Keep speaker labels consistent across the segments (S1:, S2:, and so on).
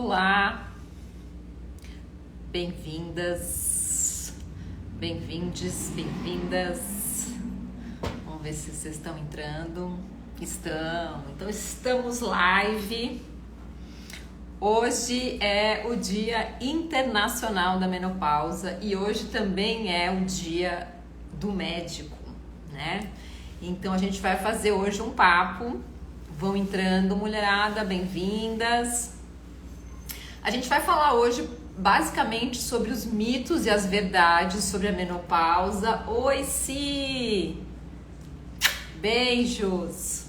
S1: Olá, bem-vindas, bem-vindes, bem-vindas. Vamos ver se vocês estão entrando. Então estamos live. Hoje é o Dia Internacional da Menopausa e hoje também é o Dia do Médico, né? Então a gente vai fazer hoje um papo. Vão entrando, mulherada, bem-vindas. A gente vai falar hoje basicamente sobre os mitos e as verdades sobre a menopausa. Oi, Si! Beijos!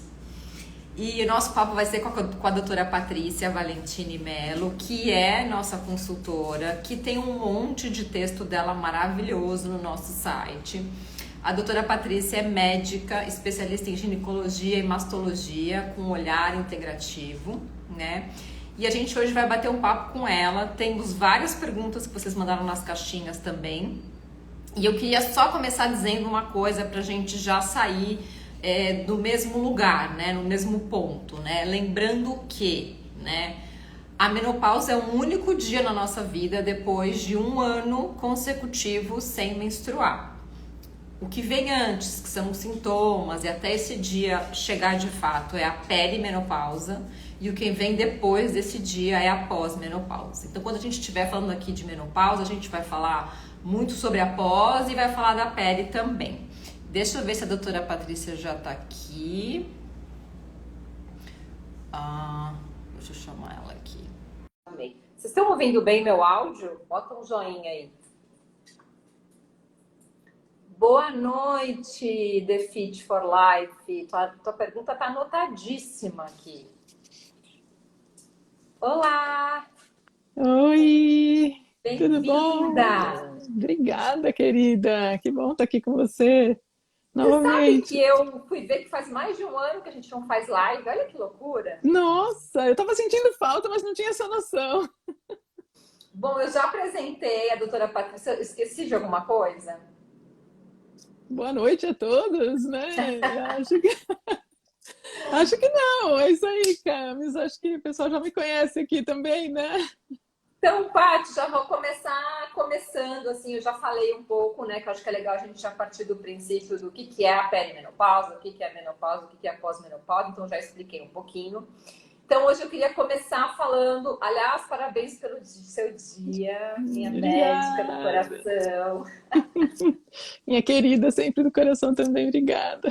S1: E o nosso papo vai ser com a doutora Patrícia Valentini Mello, que é nossa consultora, que tem um monte de texto dela maravilhoso no nosso site. A doutora Patrícia é médica, especialista em ginecologia e mastologia, com olhar integrativo, né? E a gente hoje vai bater um papo com ela. Temos várias perguntas que vocês mandaram nas caixinhas também. E eu queria só começar dizendo uma coisa pra gente já sair do mesmo lugar, né? No mesmo ponto, né? Lembrando que, né? A menopausa é um único dia na nossa vida depois de um ano consecutivo sem menstruar. O que vem antes, que são os sintomas, e até esse dia chegar de fato, é a perimenopausa. E o que vem depois desse dia é a pós-menopausa. Então, quando a gente estiver falando aqui de menopausa, a gente vai falar muito sobre a pós e vai falar da pele também. Deixa eu ver se a doutora Patrícia já tá aqui. Deixa eu chamar ela aqui. Vocês estão ouvindo bem meu áudio? Bota um joinha aí. Boa noite, The Fit for Life. Tua pergunta tá anotadíssima aqui. Olá!
S2: Oi, tudo bom?
S1: Bem-vinda!
S2: Obrigada, querida. Que bom estar aqui com você
S1: Você sabe que
S2: novamente.
S1: eu fui ver que faz mais de um ano que a gente não faz live? Olha que loucura!
S2: Nossa, eu estava sentindo falta, mas não tinha essa noção.
S1: Bom, eu já apresentei a doutora Patrícia. Eu esqueci de alguma coisa?
S2: Boa noite a todos, né? Acho que não. É isso aí, Camis. Acho que o pessoal já me conhece aqui também, né?
S1: Então, Paty, já vou começar começando, assim, eu já falei um pouco, né, que eu acho que é legal a gente já partir do princípio do que é a perimenopausa, o que é a menopausa, o que é a pós-menopausa, então já expliquei um pouquinho. Então, hoje eu queria começar falando, aliás, parabéns pelo seu dia, minha médica do
S2: Obrigada.
S1: coração.
S2: Minha querida, sempre do coração também, obrigada.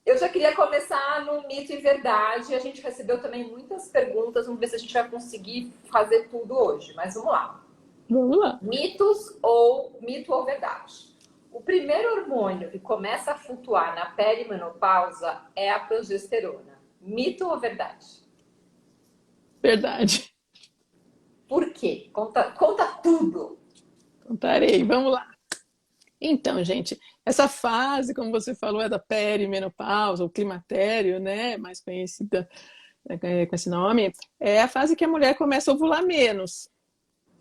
S1: Eu já queria começar no mito e verdade. A gente recebeu também muitas perguntas. Vamos ver se a gente vai conseguir fazer tudo hoje. Mas vamos lá.
S2: Vamos lá.
S1: Mito ou verdade? O primeiro hormônio que começa a flutuar na perimenopausa é a progesterona. Mito ou verdade?
S2: Verdade.
S1: Por quê? Conta tudo.
S2: Contarei. Vamos lá. Então, gente, essa fase, como você falou, é da perimenopausa, ou climatério, né, mais conhecida com esse nome, é a fase que a mulher começa a ovular menos,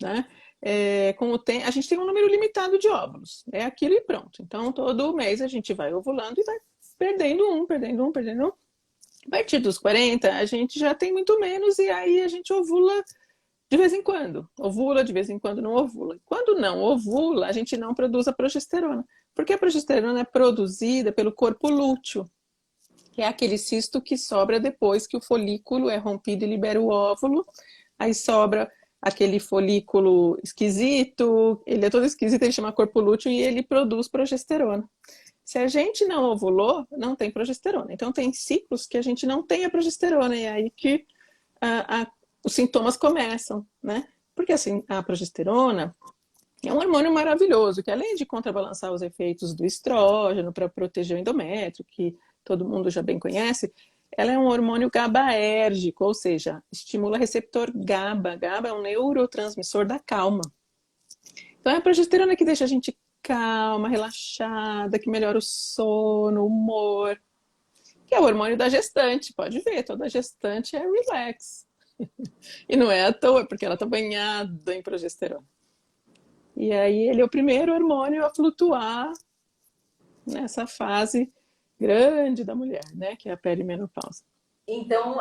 S2: né? Com o tempo, a gente tem um número limitado de óvulos, é aquilo e pronto. Então, todo mês a gente vai ovulando e vai perdendo um, perdendo um, perdendo um. A partir dos 40, a gente já tem muito menos e aí a gente ovula de vez em quando. Ovula, de vez em quando não ovula. Quando não ovula, a gente não produz a progesterona. Porque a progesterona é produzida pelo corpo lúteo, que é aquele cisto que sobra depois que o folículo é rompido e libera o óvulo. Aí sobra aquele folículo esquisito, ele é todo esquisito, ele chama corpo lúteo e ele produz progesterona. Se a gente não ovulou, não tem progesterona. Então tem ciclos que a gente não tem a progesterona e é aí que os sintomas começam, né? Porque assim, a progesterona é um hormônio maravilhoso, que além de contrabalançar os efeitos do estrógeno para proteger o endométrio, que todo mundo já bem conhece, ela é um hormônio GABAérgico, ou seja, estimula receptor GABA. GABA é um neurotransmissor da calma. Então é a progesterona que deixa a gente calma, relaxada, que melhora o sono, o humor, que é o hormônio da gestante, pode ver, toda gestante é relax. E não é à toa, porque ela está banhada em progesterona. E aí ele é o primeiro hormônio a flutuar nessa fase grande da mulher, né? Que é a perimenopausa.
S1: Então,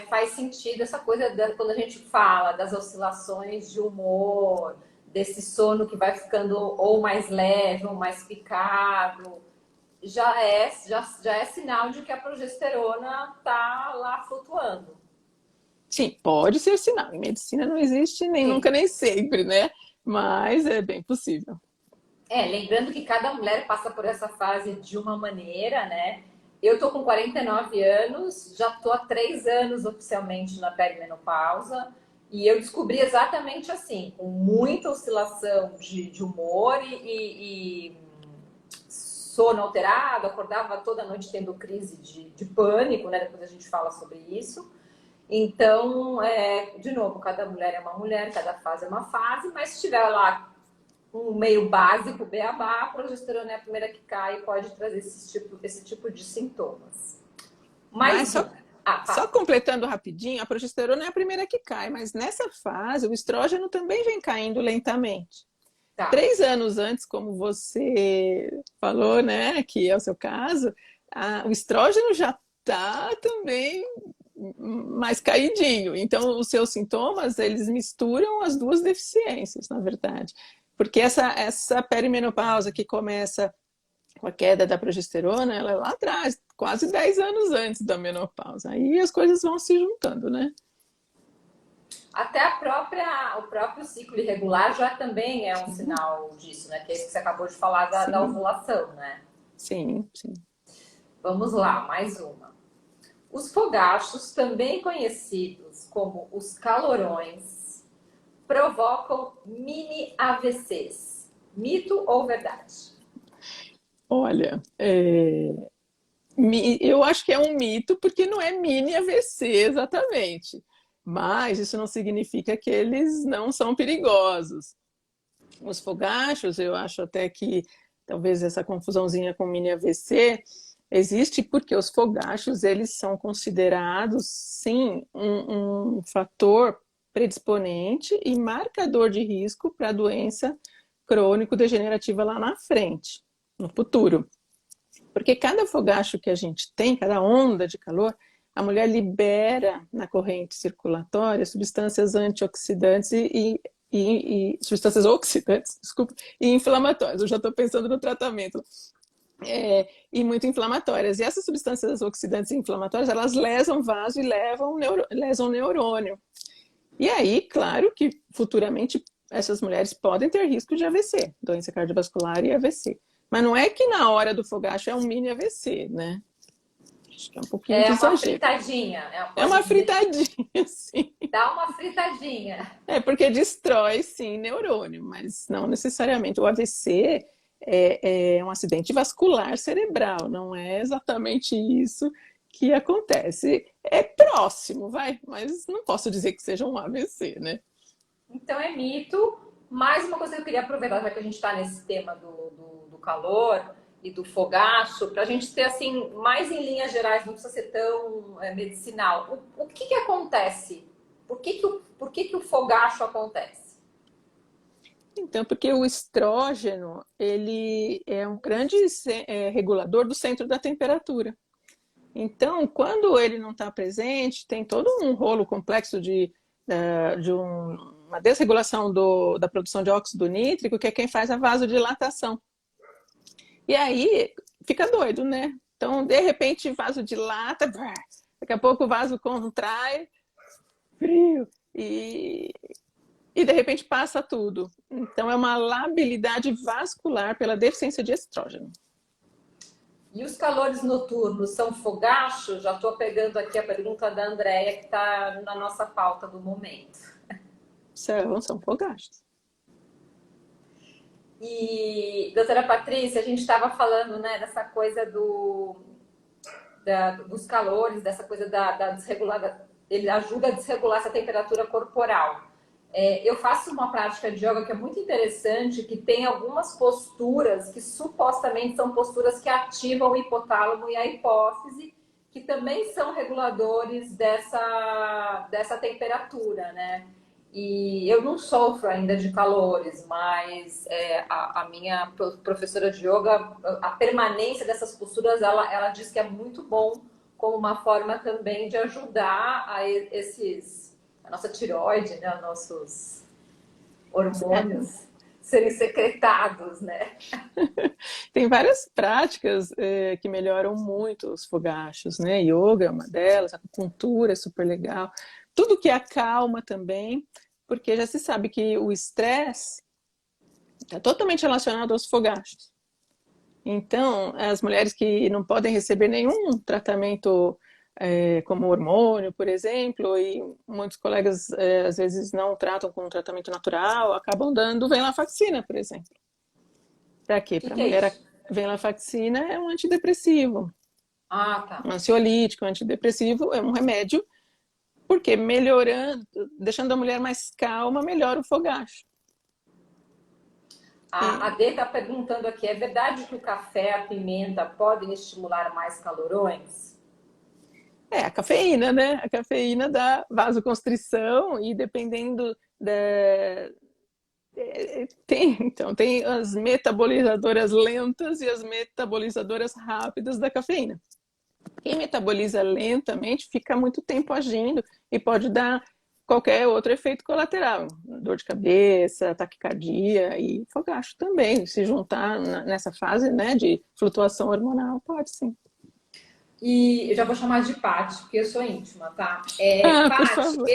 S1: faz sentido essa coisa quando a gente fala das oscilações de humor, desse sono que vai ficando ou mais leve ou mais picado, já é sinal de que a progesterona está lá flutuando.
S2: Sim, pode ser sinal. Em medicina não existe nem nunca
S1: Sim.
S2: nem sempre, né? Mas é bem possível.
S1: Lembrando que cada mulher passa por essa fase de uma maneira, né? Eu tô com 49 anos, já tô há 3 anos oficialmente na perimenopausa, e eu descobri exatamente assim, com muita oscilação de humor e sono alterado, acordava toda noite tendo crise de pânico, né? Depois a gente fala sobre isso. Então, de novo, cada mulher é uma mulher, cada fase é uma fase, mas se tiver lá um meio básico, beabá, a progesterona é a primeira que cai e pode trazer esse tipo de sintomas.
S2: Mas
S1: Mais
S2: só,
S1: um.
S2: só
S1: Fala.
S2: completando rapidinho, a progesterona é a primeira que cai, mas nessa fase o estrógeno também vem caindo lentamente.
S1: Tá.
S2: 3 anos antes, como você falou, né, que é o seu caso, o estrógeno já está também mais caidinho. Então, os seus sintomas, eles misturam as duas deficiências, na verdade. Porque essa perimenopausa que começa com a queda da progesterona, ela é lá atrás, quase 10 anos antes da menopausa. Aí as coisas vão se juntando, né?
S1: Até o próprio ciclo irregular já também é um
S2: Sim,
S1: sinal disso, né? Que é isso que você acabou de falar da
S2: sim,
S1: ovulação, né?
S2: sim, sim.
S1: Vamos lá, mais uma. Os fogachos, também conhecidos como os calorões, provocam mini AVCs. Mito ou verdade?
S2: Olha, eu acho que é um mito, porque não é mini AVC exatamente. Mas isso não significa que eles não são perigosos. Os fogachos, eu acho até que talvez essa confusãozinha com mini AVC existe porque os fogachos eles são considerados sim um fator predisponente e marcador de risco para a doença crônico-degenerativa lá na frente, no futuro. Porque cada fogacho que a gente tem, cada onda de calor, a mulher libera na corrente circulatória substâncias antioxidantes substâncias oxidantes, desculpa, e inflamatórias. Eu já estou pensando no tratamento. E muito inflamatórias. E essas substâncias oxidantes e inflamatórias, elas lesam vaso e lesam neurônio. E aí, claro que futuramente essas mulheres podem ter risco de AVC, doença cardiovascular e AVC. Mas não é que na hora do fogacho é um mini AVC, né? Acho que é um pouquinho de
S1: É uma
S2: exagero.
S1: fritadinha,
S2: É
S1: pode
S2: uma
S1: dizer.
S2: fritadinha, sim.
S1: Dá uma fritadinha.
S2: É porque destrói, sim, neurônio, mas não necessariamente. O AVC é um acidente vascular cerebral, não é exatamente isso que acontece. É próximo, vai, mas não posso dizer que seja um AVC, né?
S1: Então é mito. Mais uma coisa que eu queria aproveitar, já que a gente está nesse tema do calor e do fogacho, para a gente ter assim, mais em linhas gerais, não precisa ser tão medicinal. O que acontece? Por que o fogacho acontece?
S2: Então, porque o estrógeno, ele é um grande regulador do centro da temperatura. Então, quando ele não está presente, tem todo um rolo complexo uma desregulação da produção de óxido nítrico, que é quem faz a vasodilatação. E aí fica doido, né? Então, de repente, vasodilata, daqui a pouco o vaso contrai, frio, e de repente passa tudo. Então, é uma labilidade vascular pela deficiência de estrógeno.
S1: E os calores noturnos são fogacho? Já estou pegando aqui a pergunta da Andrea, que está na nossa pauta do momento.
S2: São fogachos.
S1: E, doutora Patrícia, a gente estava falando, né, dessa coisa dos calores, dessa coisa da desregulada. Ele ajuda a desregular essa temperatura corporal. Eu faço uma prática de yoga que é muito interessante, que tem algumas posturas que supostamente são posturas que ativam o hipotálamo e a hipófise, que também são reguladores dessa temperatura, né? E eu não sofro ainda de calores, mas a minha professora de yoga, a permanência dessas posturas, ela diz que é muito bom como uma forma também de ajudar a nossa tireoide, né, os nossos hormônios serem secretados, né?
S2: Tem várias práticas que melhoram muito os fogachos, né? Yoga é uma delas, acupuntura é super legal. Tudo que acalma também, porque já se sabe que o estresse está totalmente relacionado aos fogachos. Então, as mulheres que não podem receber nenhum tratamento como hormônio, por exemplo, e muitos colegas às vezes não tratam com um tratamento natural, acabam dando venlafaxina, por exemplo. Para quê?
S1: O
S2: Para a
S1: que é
S2: mulher, a
S1: isso?
S2: venlafaxina é um antidepressivo,
S1: Ah, tá.
S2: um ansiolítico, um antidepressivo é um remédio, porque melhorando, deixando a mulher mais calma, melhora o fogacho.
S1: A
S2: E,
S1: D está perguntando aqui, é verdade que o café, a pimenta podem estimular mais calorões?
S2: a cafeína, né? A cafeína dá vasoconstrição e dependendo da, tem as metabolizadoras lentas e as metabolizadoras rápidas da cafeína. Quem metaboliza lentamente fica muito tempo agindo e pode dar qualquer outro efeito colateral, dor de cabeça, taquicardia e fogacho também. Se juntar nessa fase, né, de flutuação hormonal, pode sim.
S1: E eu já vou chamar de Paty, porque eu sou íntima, tá?
S2: Por
S1: Paty,
S2: favor.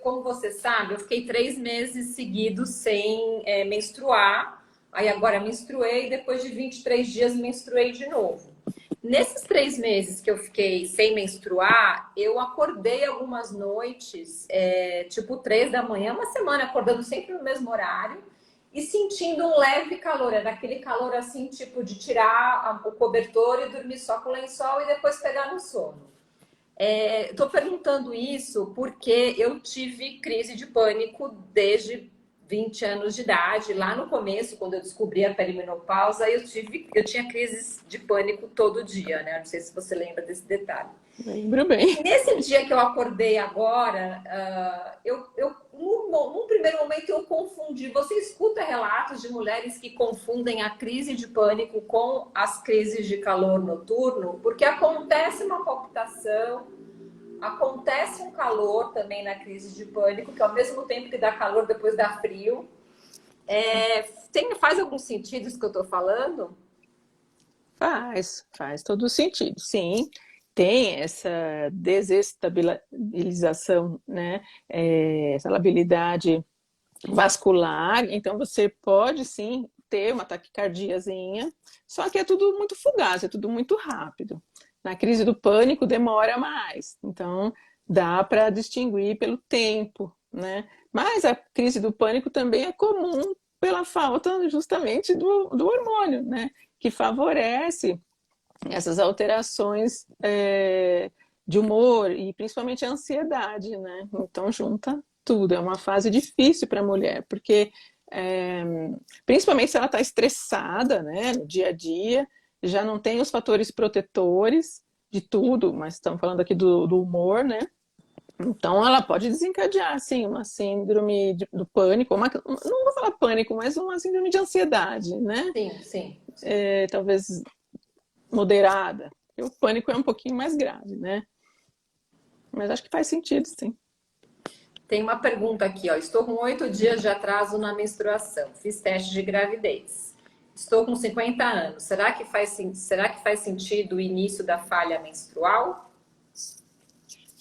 S1: como você sabe, eu fiquei 3 meses seguidos sem menstruar. Aí agora menstruei, depois de 23 dias menstruei de novo. Nesses 3 meses que eu fiquei sem menstruar, eu acordei algumas noites, tipo 3 da manhã, uma semana acordando sempre no mesmo horário e sentindo um leve calor. Era aquele calor assim, tipo de tirar o cobertor e dormir só com o lençol e depois pegar no sono. Estou perguntando isso porque eu tive crise de pânico desde 20 anos de idade. Lá no começo, quando eu descobri a perimenopausa, eu tinha crises de pânico todo dia, né? Não sei se você lembra desse detalhe.
S2: Lembro bem.
S1: E nesse dia que eu acordei agora, num primeiro momento eu confundi. Você escuta relatos de mulheres que confundem a crise de pânico com as crises de calor noturno, porque acontece uma palpitação, acontece um calor também na crise de pânico, que ao mesmo tempo que dá calor, depois dá frio. Faz algum sentido isso que eu estou falando?
S2: Faz todo sentido, sim. Tem essa desestabilização, né? Essa labilidade vascular, então você pode sim ter uma taquicardiazinha, só que é tudo muito fugaz, é tudo muito rápido. Na crise do pânico demora mais, então dá para distinguir pelo tempo, né? Mas a crise do pânico também é comum pela falta justamente do hormônio, né? Que favorece essas alterações de humor e principalmente a ansiedade, né? Então junta tudo, é uma fase difícil para a mulher, porque é, principalmente se ela está estressada, né, no dia a dia, já não tem os fatores protetores de tudo, mas estamos falando aqui do humor, né? Então ela pode desencadear, assim, uma síndrome do pânico, não vou falar pânico, mas uma síndrome de ansiedade, né?
S1: Sim, sim.
S2: Talvez moderada. E o pânico é um pouquinho mais grave, né? Mas acho que faz sentido, sim.
S1: Tem uma pergunta aqui, ó. Estou com 8 dias de atraso na menstruação. Fiz teste de gravidez. Estou com 50 anos. Será que faz sentido o início da falha menstrual?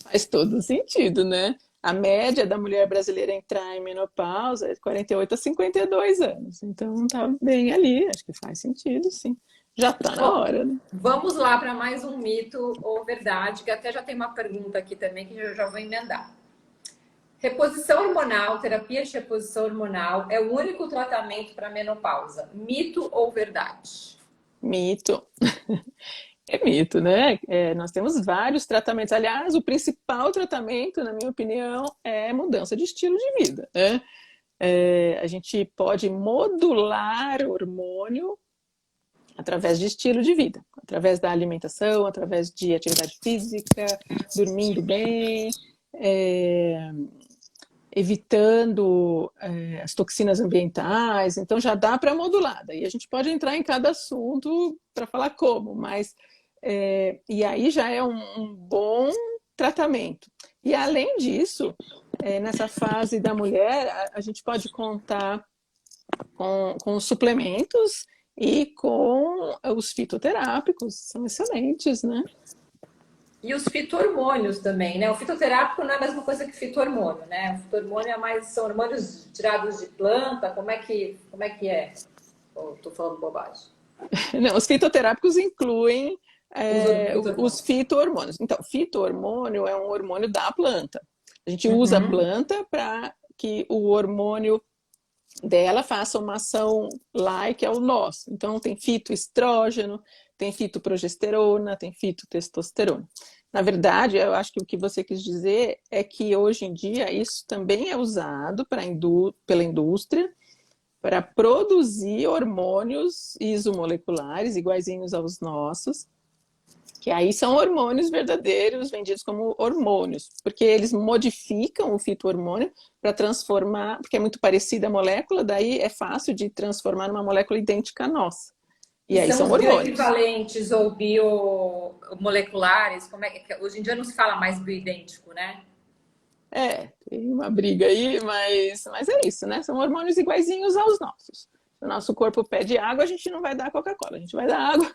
S2: Faz todo sentido, né? A média da mulher brasileira entrar em menopausa é de 48 a 52 anos. Então tá bem ali, acho que faz sentido, sim. Já tá na
S1: Bom,
S2: hora, né?
S1: vamos lá para mais um mito ou verdade, que até já tem uma pergunta aqui também que eu já vou emendar. Reposição hormonal, terapia de reposição hormonal é o único tratamento para menopausa. Mito ou verdade?
S2: Mito. É mito, né? Nós temos vários tratamentos. Aliás, o principal tratamento, na minha opinião, é mudança de estilo de vida, né? A gente pode modular o hormônio através de estilo de vida, através da alimentação, através de atividade física, dormindo bem, evitando as toxinas ambientais. Então já dá para modular. Daí a gente pode entrar em cada assunto para falar como, mas E aí já é um bom tratamento. E além disso, nessa fase da mulher, a gente pode contar com os suplementos e com os fitoterápicos, são excelentes, né?
S1: E os fito-hormônios também, né? O fitoterápico não é a mesma coisa que fito-hormônio, né? O fito-hormônio são hormônios tirados de planta, como é que é? Ou tô falando bobagem?
S2: Não, os fitoterápicos incluem os
S1: Fito-hormônios.
S2: fito-hormônios. Então, fito-hormônio é um hormônio da planta. A gente usa a
S1: Uhum.
S2: planta para que o hormônio dela faça uma ação like ao nosso. Então, tem fitoestrógeno, tem fitoprogesterona, tem fitotestosterona. Na verdade, eu acho que o que você quis dizer é que hoje em dia isso também é usado pela indústria para produzir hormônios isomoleculares iguaizinhos aos nossos, que aí são hormônios verdadeiros, vendidos como hormônios, porque eles modificam o fito-hormônio para transformar, porque é muito parecida a molécula, daí é fácil de transformar numa molécula idêntica à nossa.
S1: E
S2: E aí
S1: são
S2: são
S1: os
S2: hormônios.
S1: bioequivalentes ou biomoleculares, como é que hoje em dia não se fala mais bioidêntico, né?
S2: Tem uma briga aí, mas é isso, né? São hormônios iguaizinhos aos nossos. Se o nosso corpo pede água, a gente não vai dar Coca-Cola, a gente vai dar água.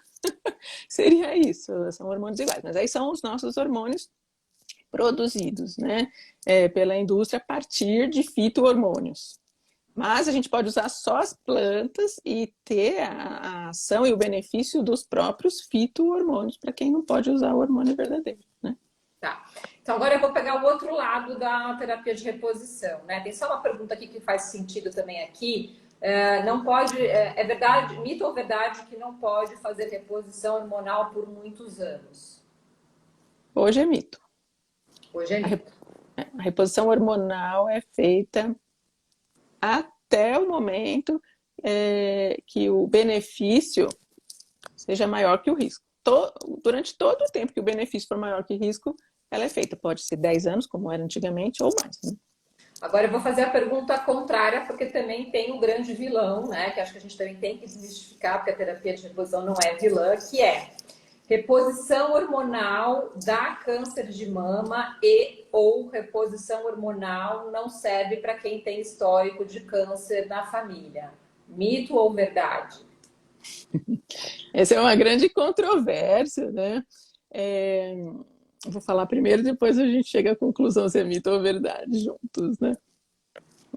S2: Seria isso, são hormônios iguais. Mas aí são os nossos hormônios produzidos, né, pela indústria a partir de fito-hormônios. Mas a gente pode usar só as plantas e ter a ação e o benefício dos próprios fito-hormônios para quem não pode usar o hormônio verdadeiro, né?
S1: Tá. Então agora eu vou pegar o outro lado da terapia de reposição, né? Tem só uma pergunta aqui que faz sentido também aqui. Não pode, é verdade, mito ou verdade que não pode fazer reposição hormonal por muitos anos?
S2: Hoje é mito.
S1: Hoje é mito.
S2: A reposição hormonal é feita até o momento que o benefício seja maior que o risco. Durante todo o tempo que o benefício for maior que o risco, ela é feita. Pode ser 10 anos, como era antigamente, ou mais. Né?
S1: Agora eu vou fazer a pergunta contrária, porque também tem um grande vilão, né? Que acho que a gente também tem que desmistificar, porque a terapia de reposição não é vilã, que é reposição hormonal dá câncer de mama e ou reposição hormonal não serve para quem tem histórico de câncer na família. Mito ou verdade?
S2: Essa é uma grande controvérsia, né? Vou falar primeiro, depois a gente chega à conclusão se é mito ou verdade juntos, né?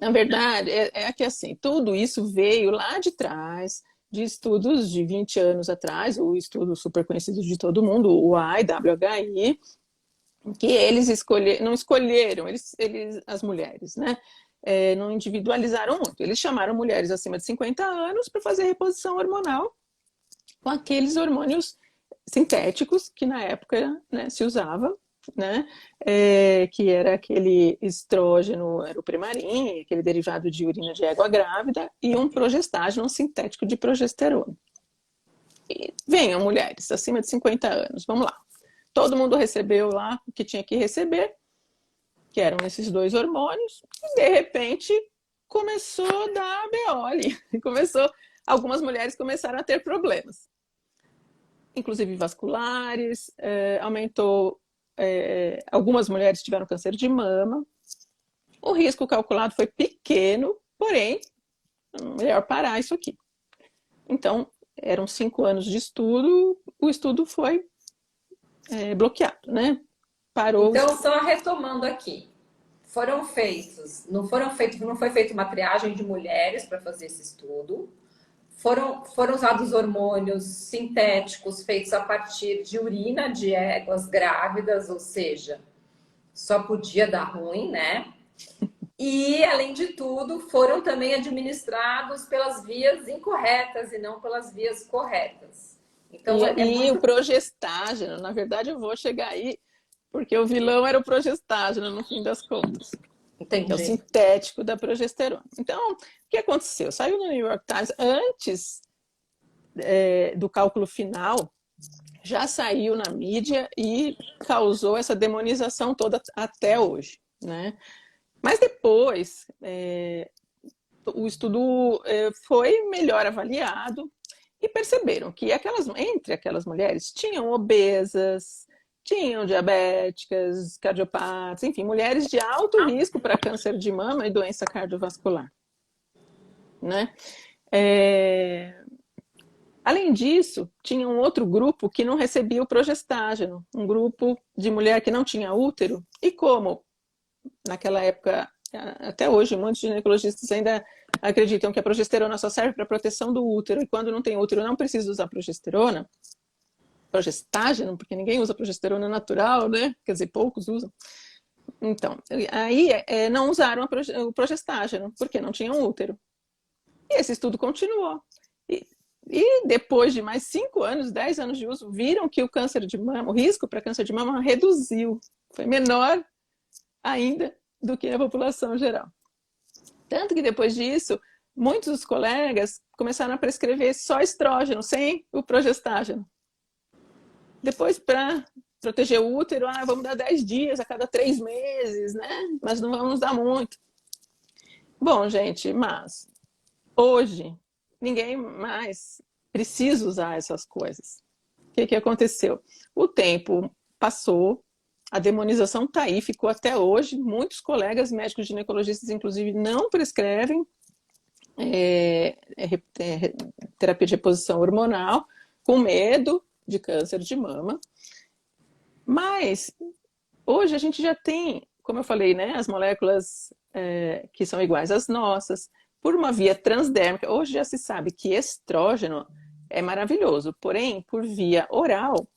S2: Na verdade, que assim, tudo isso veio lá de trás, de estudos de 20 anos atrás, o estudo super conhecido de todo mundo, o IWHI, que eles não escolheram, as mulheres, né? Não individualizaram muito. Eles chamaram mulheres acima de 50 anos para fazer reposição hormonal com aqueles hormônios sintéticos que na época, né, se usava, né, que era aquele estrógeno, era o Premarin, aquele derivado de urina de égua grávida, e um progestágeno sintético de progesterona. E venham mulheres acima de 50 anos, vamos lá. Todo mundo recebeu lá o que tinha que receber, que eram esses dois hormônios, e de repente começou a dar BO ali. Algumas mulheres começaram a ter problemas, inclusive vasculares, aumentou, algumas mulheres tiveram câncer de mama. O risco calculado foi pequeno, porém, melhor parar isso aqui. Então, eram 5 anos de estudo, o estudo foi bloqueado, né? Parou o
S1: Então,
S2: estudo.
S1: só retomando aqui. Não foi feita uma triagem de mulheres para fazer esse estudo. Foram usados hormônios sintéticos feitos a partir de urina de éguas grávidas, ou seja, só podia dar ruim, né? E, além de tudo, foram também administrados pelas vias incorretas e não pelas vias corretas. Então, é
S2: E o
S1: muito.
S2: progestágeno, na verdade, eu vou chegar aí, porque o vilão era o progestágeno, no fim das contas, que é o
S1: Entendi.
S2: sintético da progesterona. Então, o que aconteceu? Saiu no New York Times antes do cálculo final, já saiu na mídia e causou essa demonização toda até hoje, né? Mas depois, o estudo foi melhor avaliado E perceberam que entre aquelas mulheres tinham obesas, tinham diabéticas, cardiopatas, enfim, mulheres de alto risco para câncer de mama e doença cardiovascular, né? Além disso, tinha um outro grupo que não recebia o progestágeno, um grupo de mulher que não tinha útero, e como naquela época, até hoje, muitos ginecologistas ainda acreditam que a progesterona só serve para proteção do útero, e quando não tem útero não precisa usar progestágeno, porque ninguém usa progesterona natural, né? Quer dizer, poucos usam. Então, aí não usaram o progestágeno, porque não tinham útero. E esse estudo continuou. E depois de mais 5 anos, 10 anos de uso, viram que o câncer de mama, o risco para câncer de mama reduziu. Foi menor ainda do que a população geral. Tanto que depois disso, muitos dos colegas começaram a prescrever só estrógeno, sem o progestágeno. Depois, para proteger o útero, vamos dar 10 dias a cada 3 meses, né? Mas não vamos dar muito. Bom, gente, mas hoje ninguém mais precisa usar essas coisas. O que aconteceu? O tempo passou, a demonização está aí, ficou até hoje. Muitos colegas médicos ginecologistas, inclusive, não prescrevem terapia de reposição hormonal, com medo de câncer de mama. Mas hoje a gente já tem, como eu falei, né, as moléculas que são iguais às nossas, por uma via transdérmica. Hoje já se sabe que estrógeno é maravilhoso, porém, por via oral,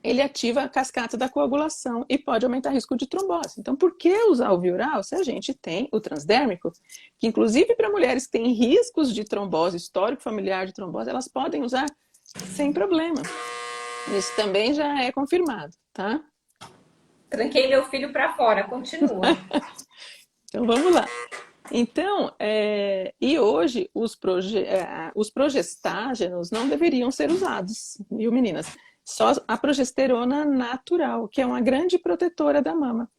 S2: ele ativa a cascata da coagulação e pode aumentar o risco de trombose. Então, por que usar o via oral se a gente tem o transdérmico, que inclusive para mulheres que têm riscos de trombose, histórico familiar de trombose, elas podem usar sem problema. Isso também já é confirmado, tá?
S1: Tranquei meu filho para fora, continua.
S2: Então, vamos lá. Então, e hoje os progestágenos não deveriam ser usados, viu, meninas? Só a progesterona natural, que é uma grande protetora da mama.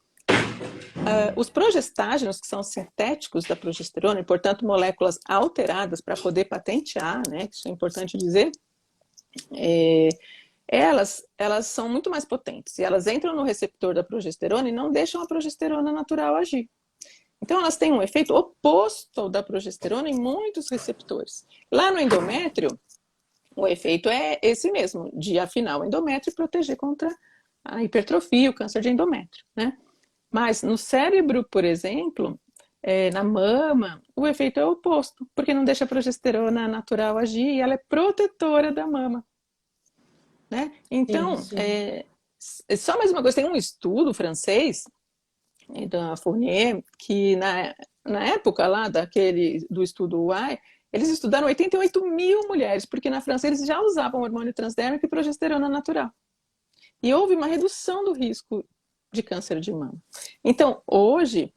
S2: Os progestágenos, que são sintéticos da progesterona, e portanto moléculas alteradas para poder patentear, né? Isso é importante dizer, elas são muito mais potentes. E elas entram no receptor da progesterona e não deixam a progesterona natural agir. Então, elas têm um efeito oposto ao da progesterona em muitos receptores. Lá no endométrio, o efeito é esse mesmo, de afinar o endométrio e proteger contra a hipertrofia, o câncer de endométrio, né? Mas no cérebro, por exemplo, na mama, o efeito é o oposto, porque não deixa a progesterona natural agir e ela é protetora da mama, né? Então, só mais uma coisa, tem um estudo francês da Fournier, que na época lá do estudo Y, eles estudaram 88 mil mulheres, porque na França eles já usavam hormônio transdérmico e progesterona natural. E houve uma redução do risco de câncer de mama. Então, hoje,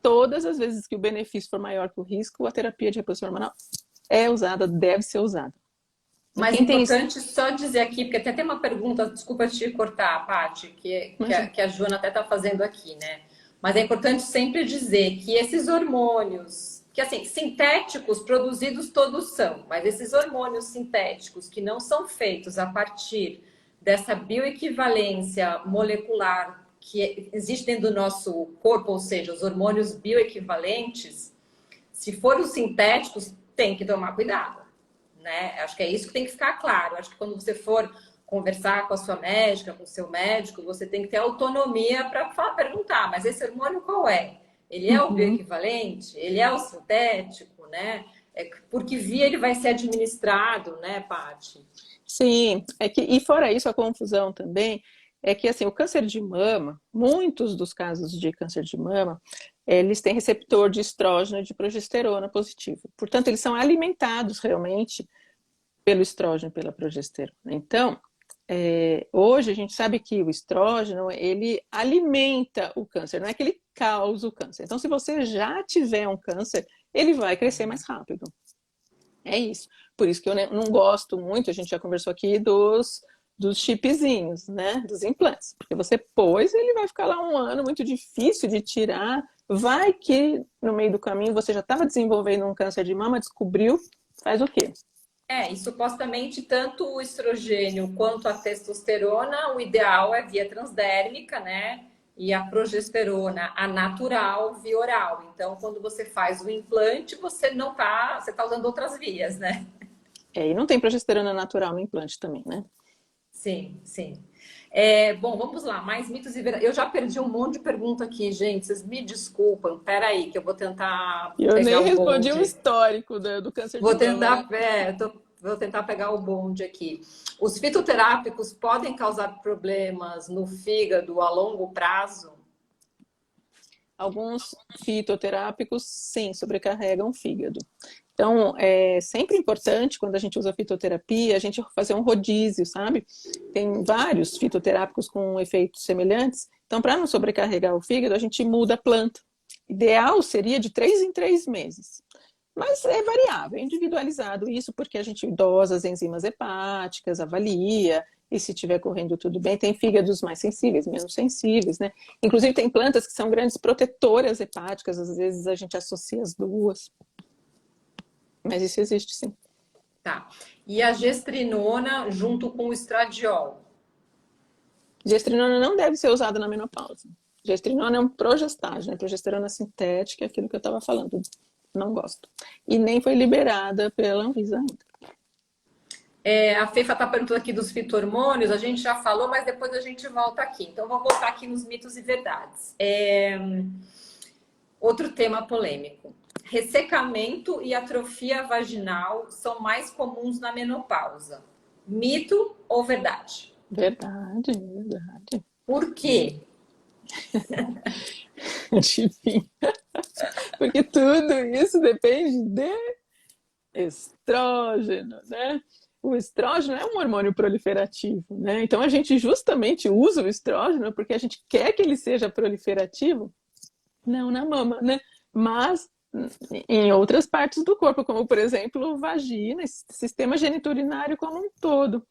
S2: todas as vezes que o benefício for maior que o risco, a terapia de reposição hormonal é usada, deve ser usada.
S1: Mas é importante só dizer aqui, porque até tem uma pergunta, desculpa te cortar, Paty, que a Joana até está fazendo aqui, né? Mas é importante sempre dizer que esses hormônios, que assim, sintéticos produzidos todos são, mas esses hormônios sintéticos que não são feitos a partir dessa bioequivalência molecular que existe dentro do nosso corpo, ou seja, os hormônios bioequivalentes, se for os sintéticos, tem que tomar cuidado, né? Acho que é isso que tem que ficar claro. Acho que quando você for conversar com a sua médica, com o seu médico, você tem que ter autonomia para perguntar, mas esse hormônio qual é? Ele é o bioequivalente? Ele é o sintético, né? Por que via ele vai ser administrado, né, Paty?
S2: Sim, e fora isso, a confusão também é que assim, o câncer de mama, muitos dos casos de câncer de mama, eles têm receptor de estrógeno e de progesterona positivo. Portanto, eles são alimentados realmente pelo estrógeno e pela progesterona. Então, hoje a gente sabe que o estrógeno, ele alimenta o câncer, não é que ele causa o câncer. Então, se você já tiver um câncer, ele vai crescer mais rápido. É isso. Por isso que eu não gosto muito, a gente já conversou aqui dos chipzinhos, né? Dos implantes. Porque você pôs, ele vai ficar lá 1 ano, muito difícil de tirar. Vai que no meio do caminho você já estava desenvolvendo um câncer de mama, descobriu, faz o quê?
S1: E supostamente tanto o estrogênio quanto a testosterona, o ideal é via transdérmica, né? E a progesterona, a natural, via oral. Então, quando você faz o implante, você tá usando outras vias, né?
S2: E não tem progesterona natural no implante também, né?
S1: Sim, sim. Bom, vamos lá, mais mitos e verdades. Eu já perdi um monte de pergunta aqui, gente. Vocês me desculpam. Peraí, que eu vou tentar
S2: E eu
S1: pegar
S2: nem
S1: o
S2: respondi o
S1: bonde.
S2: histórico do câncer de
S1: Vou
S2: mama, né?
S1: tentar, vou tentar pegar o bonde aqui. Os fitoterápicos podem causar problemas no fígado a longo prazo?
S2: Alguns fitoterápicos, sim, sobrecarregam o fígado. Então, é sempre importante, quando a gente usa fitoterapia, a gente fazer um rodízio, sabe? Tem vários fitoterápicos com efeitos semelhantes. Então, para não sobrecarregar o fígado, a gente muda a planta. Ideal seria de 3 em 3 meses. Mas é variável, é individualizado isso, porque a gente dosa as enzimas hepáticas, avalia, e se estiver correndo tudo bem, tem fígados mais sensíveis, menos sensíveis, né? Inclusive tem plantas que são grandes protetoras hepáticas, às vezes a gente associa as duas. Mas isso existe sim.
S1: Tá. E a gestrinona junto com o estradiol?
S2: Gestrinona não deve ser usada na menopausa. Gestrinona é um progestágeno, é progesterona sintética, é aquilo que eu estava falando. Não gosto. E nem foi liberada pela Anvisa ainda.
S1: A Fefa está perguntando aqui dos fito-hormônios, a gente já falou, mas depois a gente volta aqui. Então, vou voltar aqui nos mitos e verdades. Outro tema polêmico. Ressecamento e atrofia vaginal são mais comuns na menopausa. Mito ou verdade?
S2: Verdade, verdade.
S1: Por quê?
S2: Adivinha. Porque tudo isso depende de estrógeno, né? O estrógeno é um hormônio proliferativo, né? Então a gente justamente usa o estrógeno porque a gente quer que ele seja proliferativo, não na mama, né? Mas em outras partes do corpo, como por exemplo vagina, sistema geniturinário como um todo.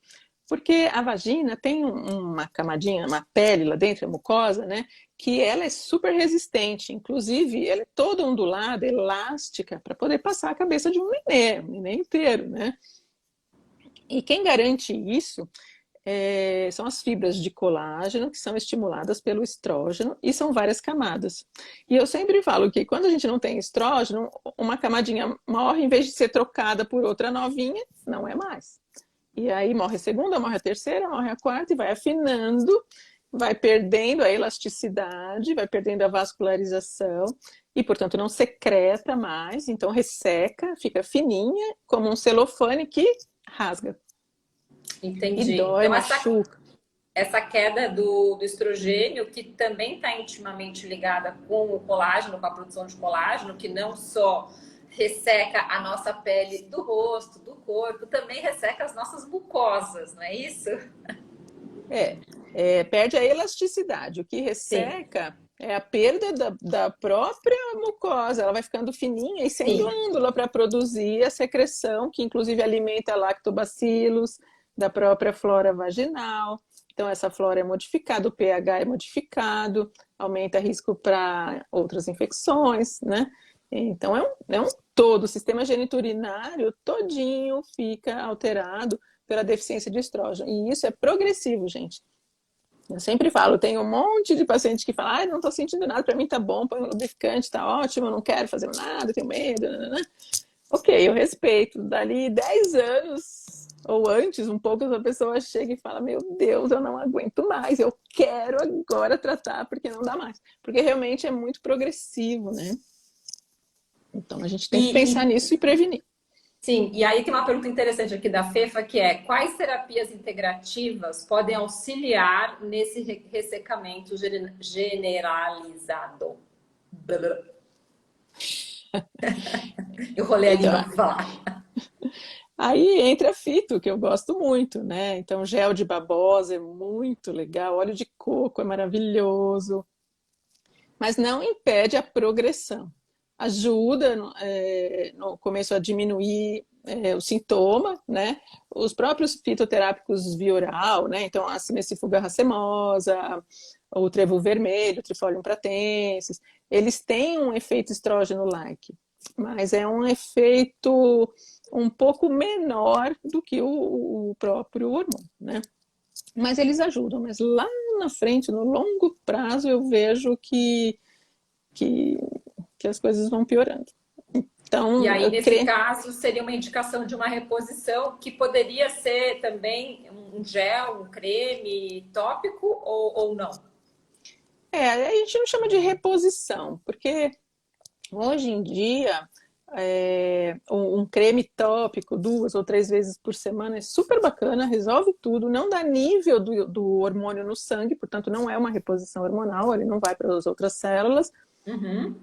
S2: Porque a vagina tem uma camadinha, uma pele lá dentro, a mucosa, né? Que ela é super resistente. Inclusive, ela é toda ondulada, elástica, para poder passar a cabeça de um nenê inteiro, né? E quem garante isso são as fibras de colágeno, que são estimuladas pelo estrógeno, e são várias camadas. E eu sempre falo que quando a gente não tem estrógeno, uma camadinha morre, em vez de ser trocada por outra novinha, não é mais. E aí morre a segunda, morre a terceira, morre a quarta, e vai afinando, vai perdendo a elasticidade, vai perdendo a vascularização, e portanto não secreta mais, então resseca, fica fininha, como um celofane que rasga. E
S1: Entendi.
S2: dói,
S1: Então,
S2: machuca.
S1: essa queda do estrogênio, que também está intimamente ligada com o colágeno, com a produção de colágeno, que não só resseca a nossa pele do rosto, do corpo, também resseca as nossas mucosas, não é isso?
S2: Perde a elasticidade. O que
S1: Sim,
S2: resseca é a perda da própria mucosa. Ela vai ficando fininha e sem
S1: sim.
S2: glândula para produzir a secreção, que inclusive alimenta lactobacilos da própria flora vaginal. Então, essa flora é modificada, o pH é modificado, aumenta risco para outras infecções, né? Então, é um todo. O sistema geniturinário todinho fica alterado pela deficiência de estrógeno. E isso é progressivo, gente. Eu sempre falo, tem um monte de pacientes que falam, não estou sentindo nada, para mim tá bom, põe um lubrificante, tá ótimo, eu não quero fazer nada, tenho medo. Nanana. Ok, eu respeito. Dali 10 anos ou antes, um pouco, a pessoa chega e fala, meu Deus, eu não aguento mais, eu quero agora tratar porque não dá mais. Porque realmente é muito progressivo, né? Então a gente tem que pensar
S1: E,
S2: nisso e prevenir.
S1: sim, e aí tem uma pergunta interessante aqui da Fefa, que é: quais terapias integrativas podem auxiliar nesse ressecamento generalizado? Eu rolei a
S2: Então,
S1: língua para falar.
S2: aí entra fito, que eu gosto muito, né? Então, gel de babosa é muito legal, óleo de coco é maravilhoso, mas não impede a progressão. Ajuda no começo a diminuir o sintoma, né? Os próprios fitoterápicos via oral, né? Então, a Simicifuga racemosa, o trevo vermelho, o Trifolium pratensis, eles têm um efeito estrógeno-like, mas é um efeito um pouco menor do que o próprio hormônio, né? Mas eles ajudam, mas lá na frente, no longo prazo, eu vejo que, que as coisas vão piorando.
S1: E
S2: Então,
S1: aí,
S2: eu
S1: nesse
S2: creio.
S1: caso, seria uma indicação de uma reposição que poderia ser também um gel, um creme tópico ou não?
S2: A gente não chama de reposição, porque hoje em dia um creme tópico 2 ou 3 vezes por semana é super bacana, resolve tudo, não dá nível do hormônio no sangue, portanto não é uma reposição hormonal, ele não vai para as outras células
S1: Uhum.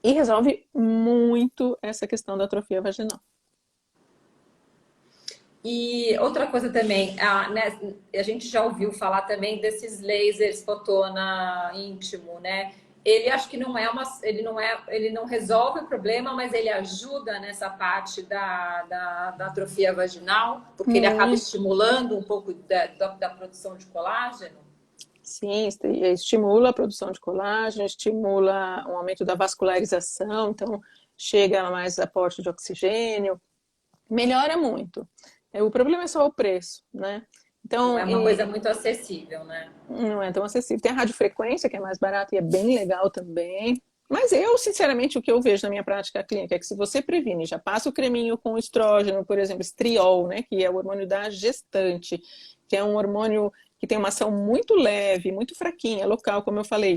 S2: e resolve muito essa questão da atrofia vaginal.
S1: E outra coisa também, né, a gente já ouviu falar também desses lasers fotona íntimo, né? Ele acho que não é ele não resolve o problema, mas ele ajuda nessa parte da atrofia vaginal, porque ele acaba
S2: Muito.
S1: estimulando um pouco da produção de colágeno.
S2: Sim, estimula a produção de colágeno, estimula um aumento da vascularização, então chega a mais aporte de oxigênio, melhora muito. O problema é só o preço, né?
S1: Não é
S2: Então,
S1: uma coisa muito acessível, né?
S2: não é tão acessível. Tem a radiofrequência, que é mais barata e é bem legal também. Mas eu, sinceramente, o que eu vejo na minha prática clínica é que se você previne, já passa o creminho com estrógeno, por exemplo, estriol, né, que é o hormônio da gestante, que é um hormônio que tem uma ação muito leve, muito fraquinha, local, como eu falei.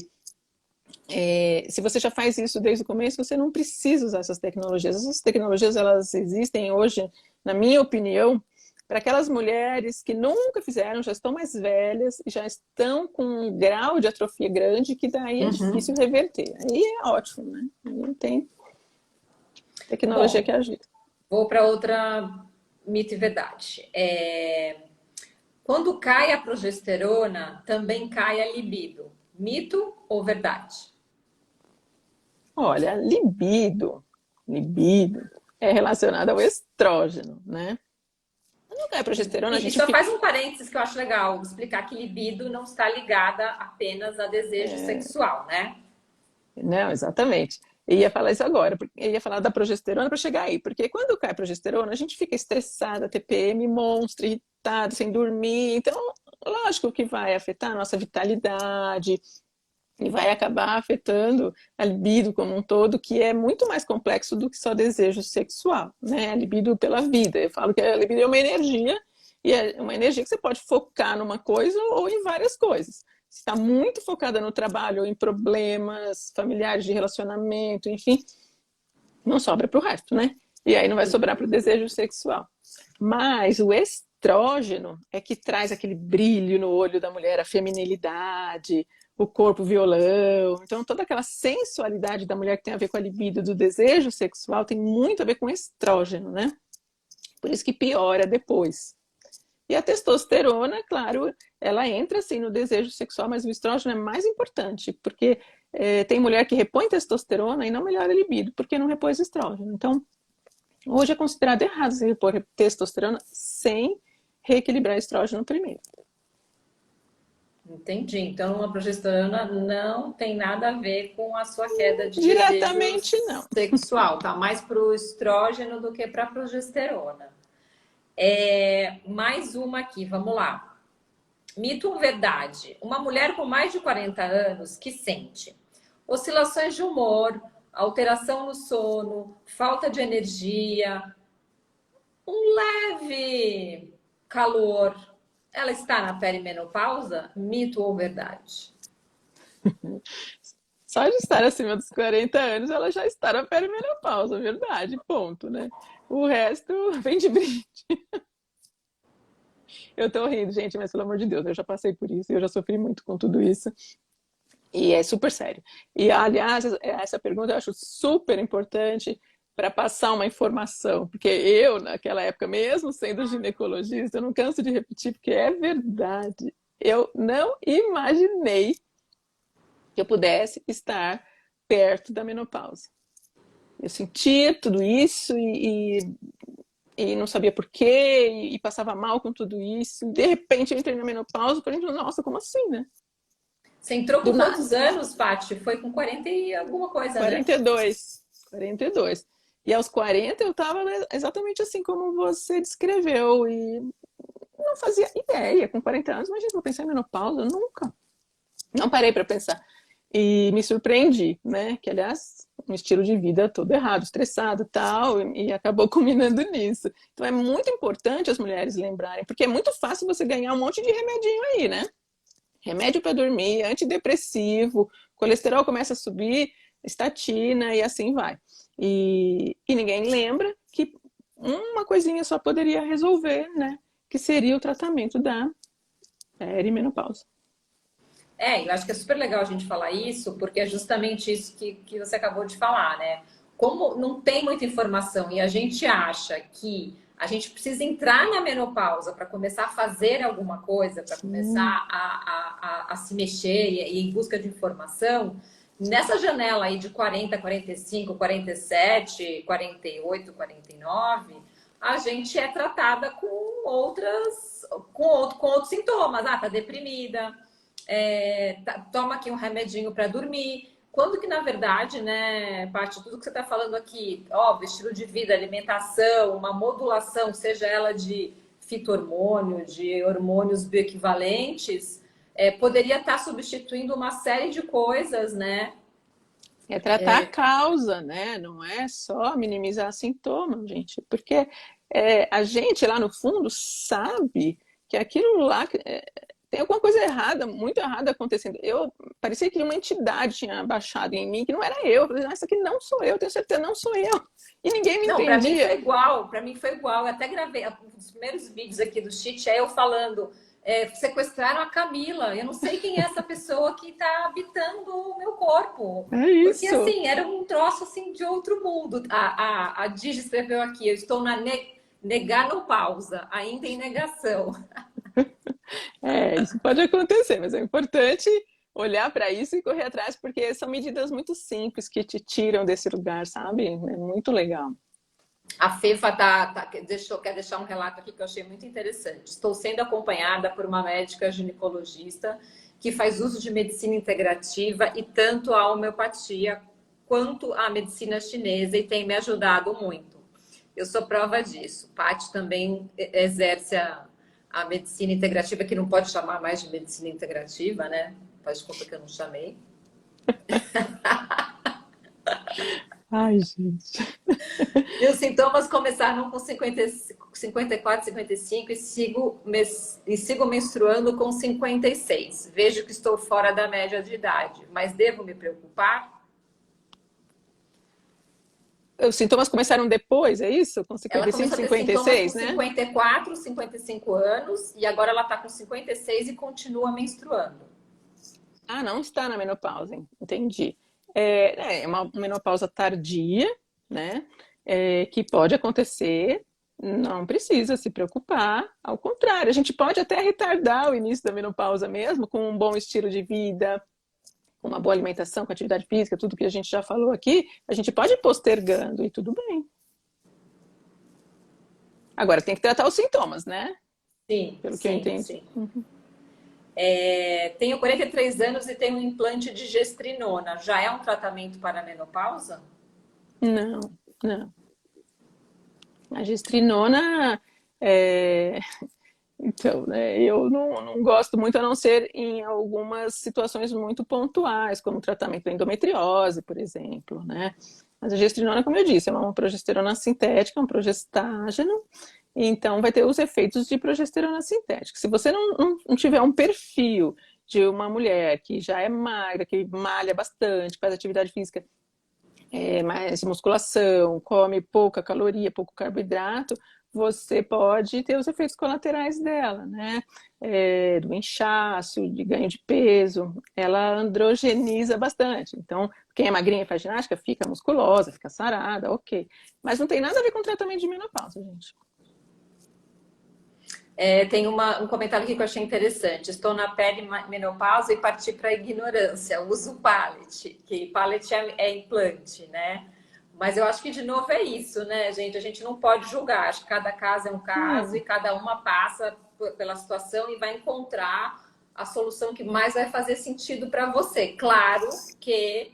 S2: Se você já faz isso desde o começo, você não precisa usar essas tecnologias. Essas tecnologias, elas existem hoje, na minha opinião, para aquelas mulheres que nunca fizeram, já estão mais velhas, já estão com um grau de atrofia grande, que daí é difícil reverter. Aí é ótimo, né? Aí tem tecnologia
S1: Bom,
S2: que ajuda.
S1: vou para outra mito e verdade. Quando cai a progesterona, também cai a libido. Mito ou verdade?
S2: Olha, libido é relacionado ao estrógeno, né? Quando cai a progesterona, a
S1: E
S2: gente
S1: só
S2: fica.
S1: faz um parênteses que eu acho legal, explicar que libido não está ligada apenas a desejo sexual, né?
S2: Não, exatamente. Eu ia falar isso agora, eu ia falar da progesterona para chegar aí, porque quando cai a progesterona, a gente fica estressada, TPM, monstro, irritado, sem dormir. Então, lógico que vai afetar a nossa vitalidade e vai acabar afetando a libido como um todo, que é muito mais complexo do que só desejo sexual, né? A libido pela vida. Eu falo que a libido é uma energia, e é uma energia que você pode focar numa coisa ou em várias coisas. Se está muito focada no trabalho ou em problemas familiares de relacionamento, enfim, não sobra para o resto, né? E aí não vai sobrar para o desejo sexual. Mas o estrógeno é que traz aquele brilho no olho da mulher, a feminilidade, o corpo violão. Então, toda aquela sensualidade da mulher que tem a ver com a libido do desejo sexual tem muito a ver com estrógeno, né? Por isso que piora depois. E a testosterona, claro, ela entra assim no desejo sexual, mas o estrógeno é mais importante, porque tem mulher que repõe testosterona e não melhora a libido, porque não repôs estrógeno. Então, hoje é considerado errado você repor testosterona sem reequilibrar estrógeno primeiro.
S1: Entendi. Então, a progesterona não tem nada a ver com a sua queda de desejo
S2: Diretamente, não.
S1: sexual, tá? Mais para o estrógeno do que para a progesterona. Mais uma aqui, vamos lá. Mito ou verdade? Uma mulher com mais de 40 anos que sente oscilações de humor, alteração no sono, falta de energia, um leve calor. Ela está na perimenopausa? Mito ou verdade?
S2: Só de estar acima dos 40 anos, ela já está na perimenopausa, verdade, ponto, né? O resto vem de brinde. Eu tô rindo, gente, mas pelo amor de Deus, eu já passei por isso, eu já sofri muito com tudo isso. E é super sério. E, aliás, essa pergunta eu acho super importante para passar uma informação, porque eu, naquela época, mesmo sendo ginecologista, eu não canso de repetir, porque é verdade. Eu não imaginei que eu pudesse estar perto da menopausa. Eu sentia tudo isso e não sabia por quê, e passava mal com tudo isso. De repente eu entrei na menopausa e falei, nossa, como assim, né?
S1: Você entrou
S2: Do
S1: com
S2: nada.
S1: quantos anos, Paty? Foi com 40 e alguma coisa, né?
S2: 42. 42. E aos 40 eu estava exatamente assim como você descreveu. E não fazia ideia, com 40 anos, mas gente, vou pensar em menopausa? Nunca. Não parei para pensar. E me surpreendi, né? Que, aliás, um estilo de vida todo errado, estressado e tal, e acabou culminando nisso. Então é muito importante as mulheres lembrarem, porque é muito fácil você ganhar um monte de remedinho aí, né? Remédio para dormir, antidepressivo, colesterol começa a subir, estatina e assim vai. E ninguém lembra que uma coisinha só poderia resolver, né? Que seria o tratamento da perimenopausa.
S1: Eu acho que é super legal a gente falar isso, porque é justamente isso que você acabou de falar, né? Como não tem muita informação e a gente acha que a gente precisa entrar na menopausa para começar a fazer alguma coisa, para
S2: Sim.
S1: começar a se mexer e ir em busca de informação, nessa janela aí de 40, 45, 47, 48, 49, a gente é tratada com com outros sintomas. Ah, tá deprimida, toma aqui um remedinho para dormir. Quando que, na verdade, né, parte tudo que você está falando aqui, óbvio, estilo de vida, alimentação, uma modulação, seja ela de fito-hormônio, de hormônios bioequivalentes, poderia estar substituindo uma série de coisas, né?
S2: É tratar a causa, né? Não é só minimizar sintomas, gente. Porque a gente lá no fundo sabe que aquilo lá tem alguma coisa errada, muito errada acontecendo. Eu parecia que uma entidade tinha baixado em mim, que não era eu. Eu falei, essa aqui não sou eu, tenho certeza, não sou eu. E ninguém me
S1: Não, para mim foi
S2: entendia.
S1: igual, para mim foi igual. Eu até gravei um dos primeiros vídeos aqui do Cheat, é eu falando, sequestraram a Camila. Eu não sei quem é essa pessoa que está habitando o meu corpo.
S2: É
S1: Porque,
S2: isso.
S1: assim, era um troço, assim, de outro mundo. A Digi escreveu aqui, eu estou na neganopausa, ainda em negação.
S2: Isso pode acontecer, mas é importante olhar para isso e correr atrás, porque são medidas muito simples que te tiram desse lugar, sabe? É muito legal.
S1: A Fefa quer deixar um relato aqui que eu achei muito interessante. Estou sendo acompanhada por uma médica ginecologista que faz uso de medicina integrativa e tanto a homeopatia quanto a medicina chinesa e tem me ajudado muito. Eu sou prova disso. Paty também exerce a medicina integrativa, que não pode chamar mais de medicina integrativa, né? Faz de conta que eu não chamei.
S2: Ai, gente.
S1: E os sintomas começaram com 54, 55 e sigo menstruando com 56. Vejo que estou fora da média de idade, mas devo me preocupar?
S2: Os sintomas começaram depois, é isso? Com
S1: Ela
S2: 55,
S1: começou a ter sintomas com
S2: 56, né?
S1: 54, 55 anos e agora ela está com 56 e continua menstruando.
S2: Ah, não está na menopausa, entendi. É uma menopausa tardia, né? Que pode acontecer, não precisa se preocupar, ao contrário, a gente pode até retardar o início da menopausa mesmo, com um bom estilo de vida, com uma boa alimentação, com atividade física, tudo que a gente já falou aqui, a gente pode ir postergando e tudo bem. Agora, tem que tratar os sintomas, né?
S1: Sim,
S2: Pelo que eu
S1: sim,
S2: entendo.
S1: sim. Tenho 43 anos e tenho um implante de gestrinona. Já é um tratamento para a menopausa?
S2: Não, não. A gestrinona, é, então, né, eu não gosto muito, a não ser em algumas situações muito pontuais, como o tratamento da endometriose, por exemplo, né? Mas a gestrinona, como eu disse, é uma progesterona sintética, um progestágeno, então vai ter os efeitos de progesterona sintética. Se você não tiver um perfil de uma mulher que já é magra, que malha bastante, faz atividade física mais musculação, come pouca caloria, pouco carboidrato, você pode ter os efeitos colaterais dela, né? Do inchaço, de ganho de peso. Ela androgeniza bastante. Então, quem é magrinha e faz ginástica fica musculosa, fica sarada, ok. Mas não tem nada a ver com tratamento de menopausa, gente.
S1: Tem um comentário aqui que eu achei interessante. Estou na menopausa e parti para a ignorância. Uso pallet, que pallet é implante, né? Mas eu acho que, de novo, é isso, né, gente? A gente não pode julgar. Acho que cada caso é um caso e
S2: Não.
S1: cada uma passa pela situação e vai encontrar a solução que mais vai fazer sentido para você. Claro que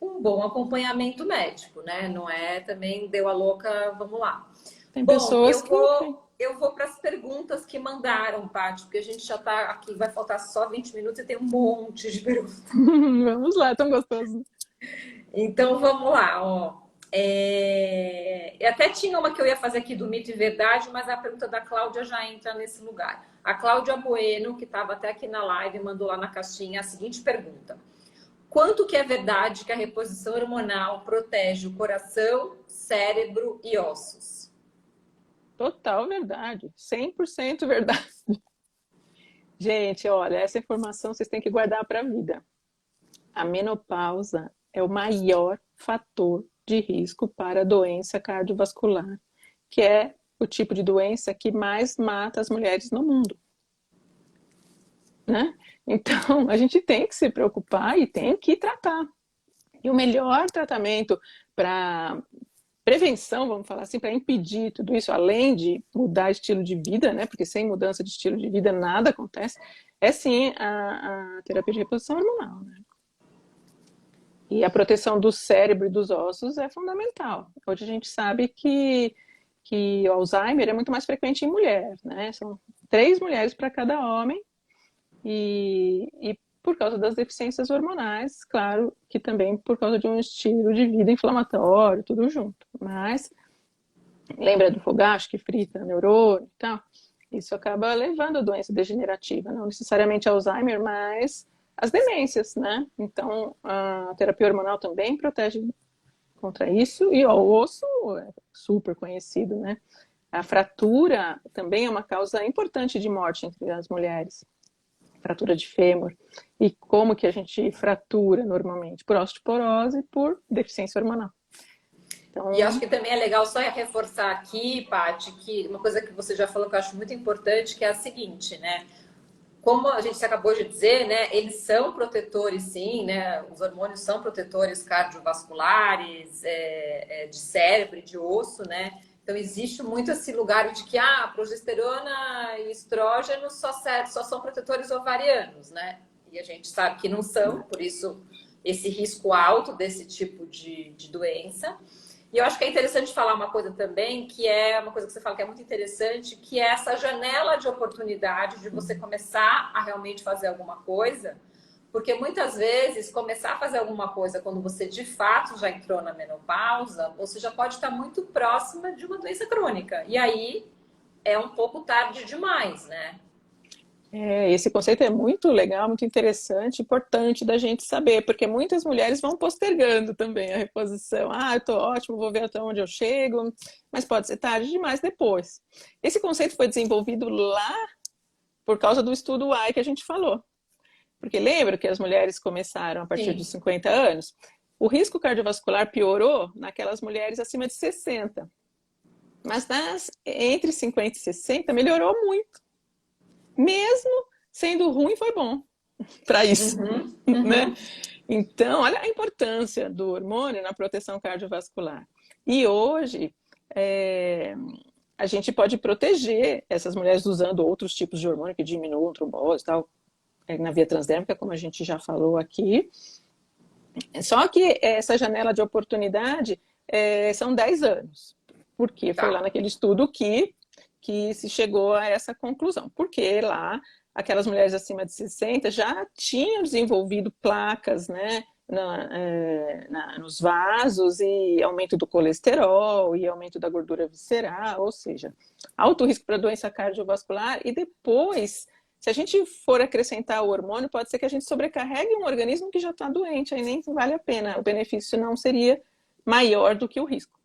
S1: com um bom acompanhamento médico, né? Não é também deu a louca, vamos lá.
S2: Tem
S1: Bom,
S2: pessoas que...
S1: eu vou para as perguntas que mandaram, Paty, porque a gente já está aqui, vai faltar só 20 minutos e tem um monte de perguntas.
S2: Vamos lá, tão gostoso.
S1: Então vamos lá, ó. Até tinha uma que eu ia fazer aqui do mito e verdade, mas a pergunta da Cláudia já entra nesse lugar. A Cláudia Bueno, que estava até aqui na live, mandou lá na caixinha a seguinte pergunta: quanto que é verdade que a reposição hormonal protege o coração, cérebro e ossos?
S2: Total verdade, 100% verdade. Gente, olha, essa informação vocês têm que guardar para a vida. A menopausa é o maior fator de risco para a doença cardiovascular, que é o tipo de doença que mais mata as mulheres no mundo. Né? Então, a gente tem que se preocupar e tem que tratar. E o melhor tratamento para prevenção, vamos falar assim, para impedir tudo isso, além de mudar estilo de vida, né? Porque sem mudança de estilo de vida nada acontece, é sim a terapia de reposição hormonal, né? E a proteção do cérebro e dos ossos é fundamental. Hoje a gente sabe que o Alzheimer é muito mais frequente em mulher, né? São 3 mulheres para cada homem e por causa das deficiências hormonais, claro que também por causa de um estilo de vida inflamatório, tudo junto. Mas lembra do fogacho que frita neurônio e tal? Isso acaba levando a doença degenerativa, não necessariamente Alzheimer, mas as demências, né? Então, a terapia hormonal também protege contra isso. E ó, o osso é super conhecido, né? A fratura também é uma causa importante de morte entre as mulheres. Fratura de fêmur. E como que a gente fratura normalmente? Por osteoporose e por deficiência hormonal.
S1: Então... E acho que também é legal só reforçar aqui, Paty, que uma coisa que você já falou que eu acho muito importante, que é a seguinte, né? Como a gente acabou de dizer, né, eles são protetores, sim, né, os hormônios são protetores cardiovasculares, de cérebro e de osso, né, então existe muito esse lugar de que progesterona e estrógeno só são protetores ovarianos, né, e a gente sabe que não são, por isso esse risco alto desse tipo de doença. E eu acho que é interessante falar uma coisa também, que é uma coisa que você fala que é muito interessante, que é essa janela de oportunidade de você começar a realmente fazer alguma coisa, porque muitas vezes começar a fazer alguma coisa quando você de fato já entrou na menopausa, você já pode estar muito próxima de uma doença crônica. E aí é um pouco tarde demais, né?
S2: Esse conceito é muito legal, muito interessante, importante da gente saber, porque muitas mulheres vão postergando também a reposição. Eu tô ótimo, vou ver até onde eu chego, mas pode ser tarde demais depois. Esse conceito foi desenvolvido lá por causa do estudo Y que a gente falou. Porque lembra que as mulheres começaram a partir dos 50 anos? O risco cardiovascular piorou naquelas mulheres acima de 60. Mas entre 50 e 60 melhorou muito. Mesmo sendo ruim, foi bom para isso, né? Então, olha a importância do hormônio na proteção cardiovascular. E hoje, a gente pode proteger essas mulheres usando outros tipos de hormônio que diminuam trombose e tal, na via transdérmica, como a gente já falou aqui. Só que essa janela de oportunidade são 10 anos. Porque foi lá naquele estudo que se chegou a essa conclusão. Porque lá, aquelas mulheres acima de 60 já tinham desenvolvido placas, né, nos vasos e aumento do colesterol e aumento da gordura visceral, ou seja, alto risco para doença cardiovascular. E depois, se a gente for acrescentar o hormônio, pode ser que a gente sobrecarregue um organismo que já está doente, aí nem vale a pena. O benefício não seria maior do que o risco.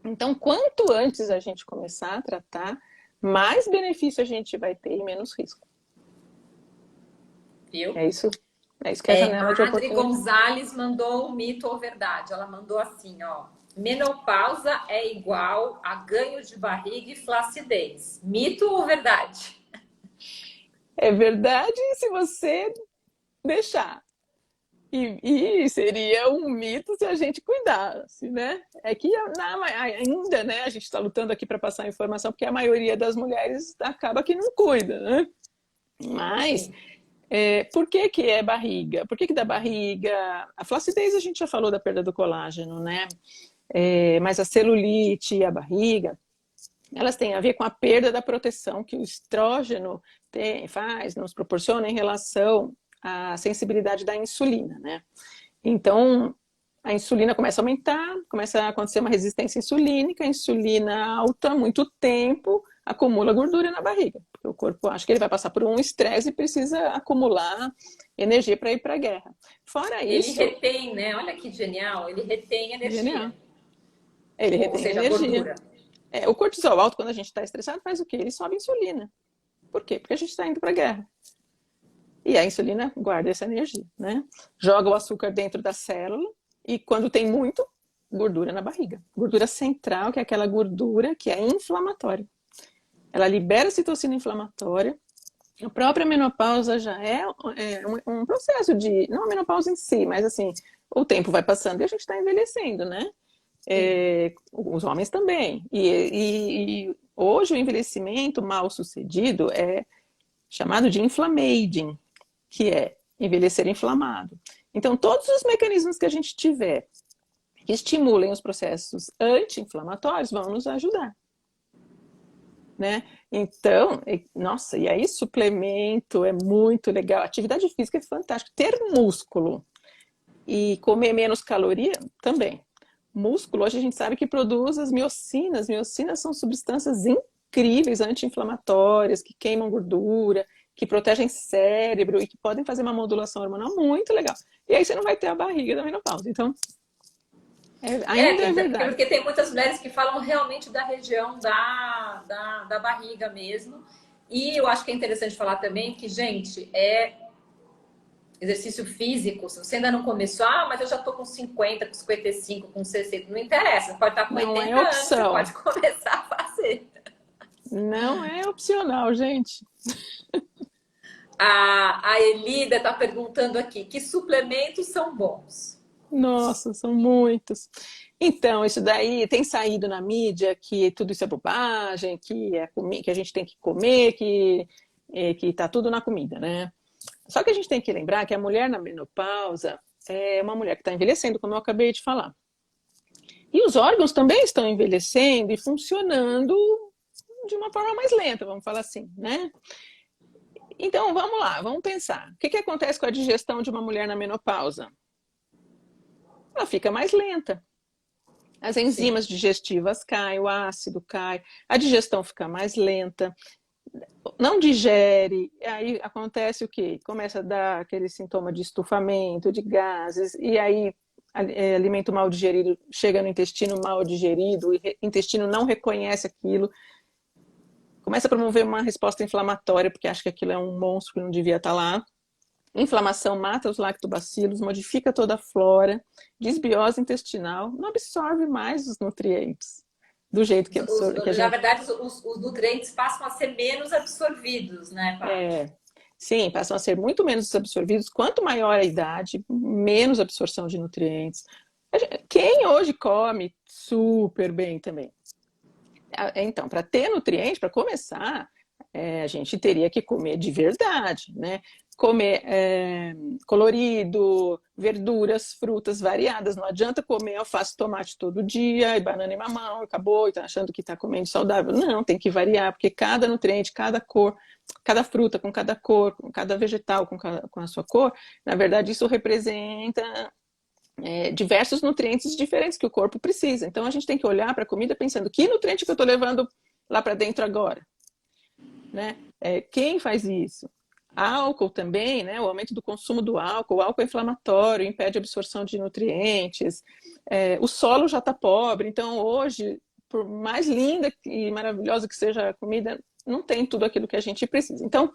S2: Então, quanto antes a gente começar a tratar, mais benefício a gente vai ter e menos risco.
S1: Viu?
S2: É isso que é a janela de oportunidade.
S1: A Adri Gonzalez mandou um mito ou verdade. Ela mandou assim, ó. Menopausa é igual a ganho de barriga e flacidez. Mito ou verdade?
S2: É verdade se você deixar. E seria um mito se a gente cuidasse, né? É que ainda, né, a gente está lutando aqui para passar a informação, porque a maioria das mulheres acaba que não cuida, né? Mas Por que que é barriga? Por que que dá barriga? A flacidez a gente já falou da perda do colágeno, né? Mas a celulite e a barriga, elas têm a ver com a perda da proteção que o estrógeno nos proporciona em relação à sensibilidade da insulina, né? Então, a insulina começa a aumentar, começa a acontecer uma resistência insulínica, a insulina alta, muito tempo, acumula gordura na barriga. Porque o corpo acha que ele vai passar por um estresse e precisa acumular energia para ir para a guerra. Fora
S1: Ele
S2: isso...
S1: retém, né? Olha que genial, ele retém
S2: Genial.
S1: energia.
S2: Ele
S1: Ou
S2: retém
S1: seja,
S2: energia.
S1: gordura.
S2: O cortisol alto, quando a gente está estressado, faz o quê? Ele sobe a insulina. Por quê? Porque a gente está indo para a guerra. E a insulina guarda essa energia, né? Joga o açúcar dentro da célula e quando tem muito, gordura na barriga. Gordura central, que é aquela gordura que é inflamatória. Ela libera citocina inflamatória. A própria menopausa já é um processo de... Não a menopausa em si, mas assim, o tempo vai passando e a gente está envelhecendo, né? Os homens também. E hoje o envelhecimento mal sucedido é chamado de inflammaging, que é envelhecer inflamado. Então, todos os mecanismos que a gente tiver que estimulem os processos anti-inflamatórios vão nos ajudar. Né? Então, nossa, e aí suplemento é muito legal. Atividade física é fantástico. Ter músculo e comer menos caloria também. Músculo, hoje a gente sabe que produz as miocinas. Miocinas são substâncias incríveis, anti-inflamatórias, que queimam gordura, que protegem cérebro e que podem fazer uma modulação hormonal muito legal. E aí você não vai ter a barriga da menopausa. Então, ainda é verdade.
S1: Porque tem muitas mulheres que falam realmente da região da barriga mesmo. E eu acho que é interessante falar também que, gente, exercício físico, se você ainda não começou, mas eu já tô com 50, com 55, com 60, não interessa, pode estar com 80 anos, você pode começar a fazer.
S2: Não é opcional, gente.
S1: A Elida está perguntando aqui, que suplementos são bons?
S2: Nossa, são muitos. Então, isso daí tem saído na mídia que tudo isso é bobagem, que a gente tem que comer, que tá tudo na comida, né? Só que a gente tem que lembrar que a mulher na menopausa é uma mulher que está envelhecendo, como eu acabei de falar. E os órgãos também estão envelhecendo e funcionando de uma forma mais lenta, vamos falar assim, né? Então, vamos lá, vamos pensar. O que acontece com a digestão de uma mulher na menopausa? Ela fica mais lenta. As enzimas digestivas caem, o ácido cai, a digestão fica mais lenta, não digere, aí acontece o quê? Começa a dar aquele sintoma de estufamento, de gases, e aí alimento mal digerido chega no intestino mal digerido, o intestino não reconhece aquilo, começa a promover uma resposta inflamatória, porque acha que aquilo é um monstro que não devia estar lá. Inflamação mata os lactobacilos, modifica toda a flora, desbiose intestinal, não absorve mais os nutrientes do jeito que absorve.
S1: Na verdade, os nutrientes passam a ser menos absorvidos, né, Paty?
S2: Sim, passam a ser muito menos absorvidos. Quanto maior a idade, menos absorção de nutrientes. Quem hoje come super bem também? Então, para ter nutriente, para começar, a gente teria que comer de verdade, né? Comer colorido, verduras, frutas variadas. Não adianta comer alface e tomate todo dia, e banana e mamão, acabou, e tá achando que está comendo saudável. Não, tem que variar, porque cada nutriente, cada cor, cada fruta com cada cor, cada vegetal com a sua cor, na verdade isso representa diversos nutrientes diferentes que o corpo precisa. Então a gente tem que olhar para a comida pensando, que nutriente que eu estou levando lá para dentro agora? Né? Quem faz isso? Álcool também, né? O aumento do consumo do álcool, o álcool é inflamatório, impede a absorção de nutrientes, o solo já está pobre, então hoje, por mais linda e maravilhosa que seja a comida, não tem tudo aquilo que a gente precisa. Então,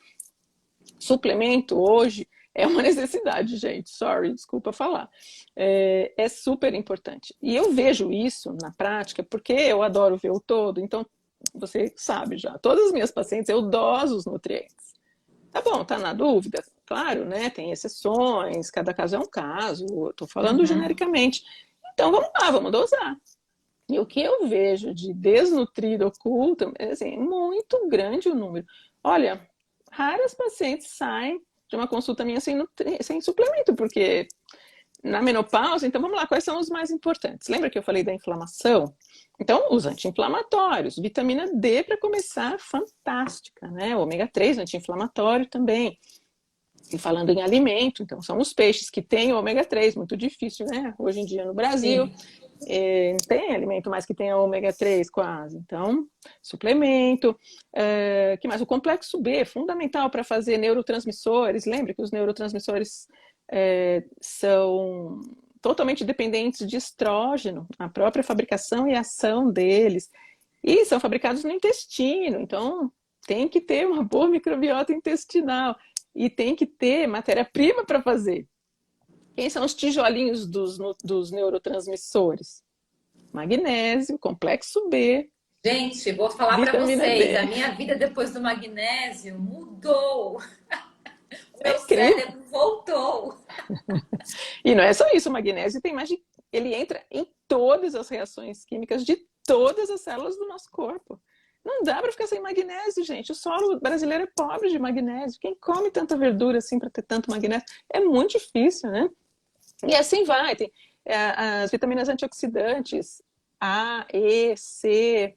S2: suplemento hoje é uma necessidade, gente, desculpa falar. É super importante. E eu vejo isso na prática porque eu adoro ver o todo, então você sabe já, todas as minhas pacientes eu doso os nutrientes. Tá bom, tá na dúvida? Claro, né? Tem exceções, cada caso é um caso, eu tô falando genericamente. Então vamos lá, vamos dosar. E o que eu vejo de desnutrido oculto é assim, muito grande o número. Olha, raras pacientes saem de uma consulta minha sem suplemento, porque na menopausa, então vamos lá, quais são os mais importantes? Lembra que eu falei da inflamação? Então, os anti-inflamatórios, vitamina D para começar, fantástica, né? O ômega 3 anti-inflamatório também. E falando em alimento, então são os peixes que têm ômega 3, muito difícil, né? Hoje em dia no Brasil, não tem alimento mais que tenha ômega 3 quase. Então, suplemento. Que mais? O complexo B, fundamental para fazer neurotransmissores. Lembra que os neurotransmissores são totalmente dependentes de estrógeno, a própria fabricação e ação deles. E são fabricados no intestino, então tem que ter uma boa microbiota intestinal. E tem que ter matéria-prima para fazer. Quem são os tijolinhos dos neurotransmissores? Magnésio, complexo B.
S1: Gente, vou falar para
S2: vitamina
S1: vocês,
S2: D.
S1: a minha vida depois do magnésio mudou. O
S2: É
S1: meu
S2: incrível.
S1: cérebro voltou.
S2: E não é só isso, o magnésio tem mais de... Ele entra em todas as reações químicas de todas as células do nosso corpo. Não dá para ficar sem magnésio, gente. O solo brasileiro é pobre de magnésio. Quem come tanta verdura assim para ter tanto magnésio? É muito difícil, né? E assim vai. Tem as vitaminas antioxidantes, A, E, C,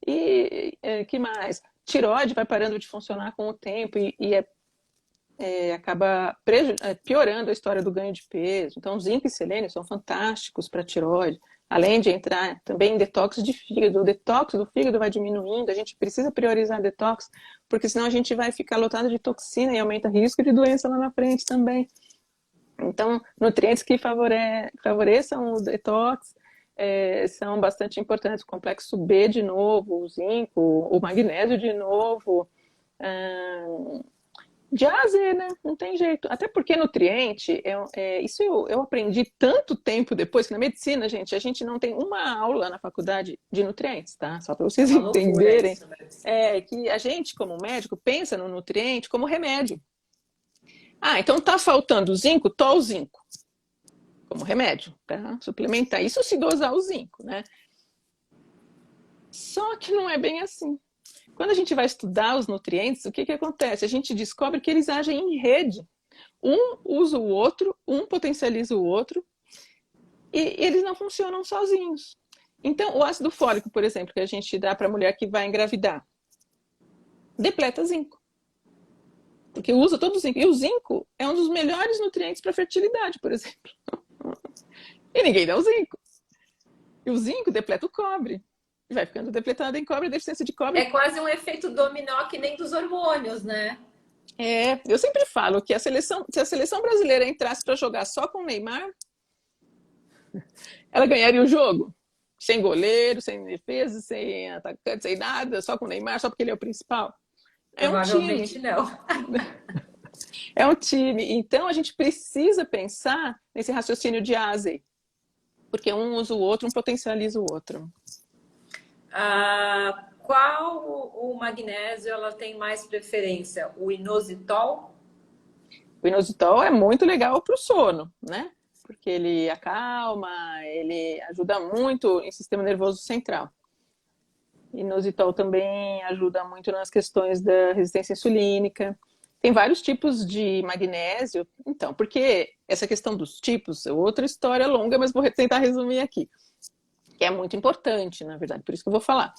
S2: e que mais? Tireoide vai parando de funcionar com o tempo e acaba piorando a história do ganho de peso. Então, zinco e selênio são fantásticos para tireoide. Além de entrar também em detox de fígado. O detox do fígado vai diminuindo, a gente precisa priorizar detox, porque senão a gente vai ficar lotado de toxina e aumenta o risco de doença lá na frente também. Então, nutrientes que favoreçam o detox são bastante importantes. O complexo B de novo, o zinco, o magnésio de novo. De A a Z, né? Não tem jeito. Até porque nutriente, isso eu aprendi tanto tempo depois, que na medicina, gente, a gente não tem uma aula na faculdade de nutrientes, tá? Só para vocês entenderem.
S1: Isso, né?
S2: Que a gente, como médico, pensa no nutriente como remédio. Então tá faltando zinco, o zinco. Como remédio, para suplementar. Isso se dosar o zinco, né? Só que não é bem assim. Quando a gente vai estudar os nutrientes, o que acontece? A gente descobre que eles agem em rede. Um usa o outro, um potencializa o outro, e eles não funcionam sozinhos. Então, o ácido fólico, por exemplo, que a gente dá para a mulher que vai engravidar, depleta zinco. Porque usa todo o zinco. E o zinco é um dos melhores nutrientes para fertilidade, por exemplo. E ninguém dá o zinco. E o zinco depleta o cobre. Vai ficando depletado em cobre, a deficiência de cobre.
S1: É quase um efeito dominó que nem dos hormônios, né?
S2: Eu sempre falo que se a seleção brasileira entrasse para jogar só com o Neymar, ela ganharia o jogo. Sem goleiro, sem defesa, sem atacante, sem nada, só com o Neymar, só porque ele é o principal.
S1: Provavelmente não.
S2: É um time. Então a gente precisa pensar nesse raciocínio de A a Z. Porque um usa o outro, um potencializa o outro.
S1: Qual o magnésio ela tem mais preferência? O inositol?
S2: O inositol é muito legal para o sono, né? Porque ele acalma, ele ajuda muito em sistema nervoso central. Inositol também ajuda muito nas questões da resistência insulínica. Tem vários tipos de magnésio, então, porque essa questão dos tipos é outra história longa, mas vou tentar resumir aqui. Que é muito importante, na verdade, por isso que eu vou falar.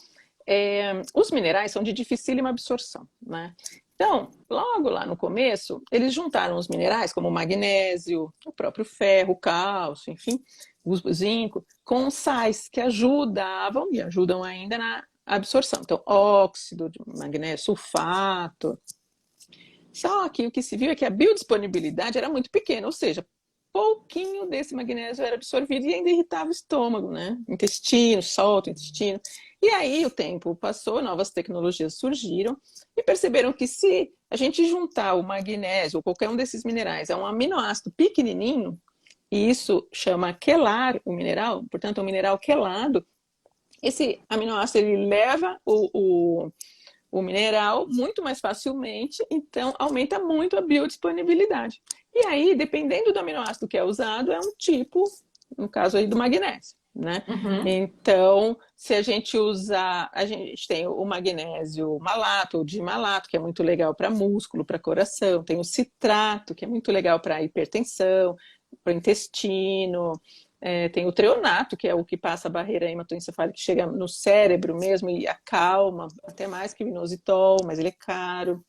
S2: Os minerais são de dificílima absorção, né? Então, logo lá no começo, eles juntaram os minerais, como o magnésio, o próprio ferro, o cálcio, enfim, o zinco, com sais que ajudavam e ajudam ainda na absorção. Então, óxido de magnésio, sulfato. Só que o que se viu é que a biodisponibilidade era muito pequena, ou seja, pouquinho desse magnésio era absorvido e ainda irritava o estômago, né? Intestino, solta o intestino. E aí o tempo passou, novas tecnologias surgiram e perceberam que se a gente juntar o magnésio ou qualquer um desses minerais a um aminoácido pequenininho, e isso chama quelar o mineral, portanto é um mineral quelado, esse aminoácido ele leva o mineral muito mais facilmente, então aumenta muito a biodisponibilidade. E aí, dependendo do aminoácido que é usado, é um tipo, no caso aí do magnésio. né?
S1: Uhum.
S2: Então, se a gente usar, a gente tem o magnésio malato, ou dimalato, que é muito legal para músculo, para coração, tem o citrato, que é muito legal para hipertensão, para o intestino, tem o treonato, que é o que passa a barreira hematoencefálica, que chega no cérebro mesmo e acalma, até mais que o inositol, mas ele é caro.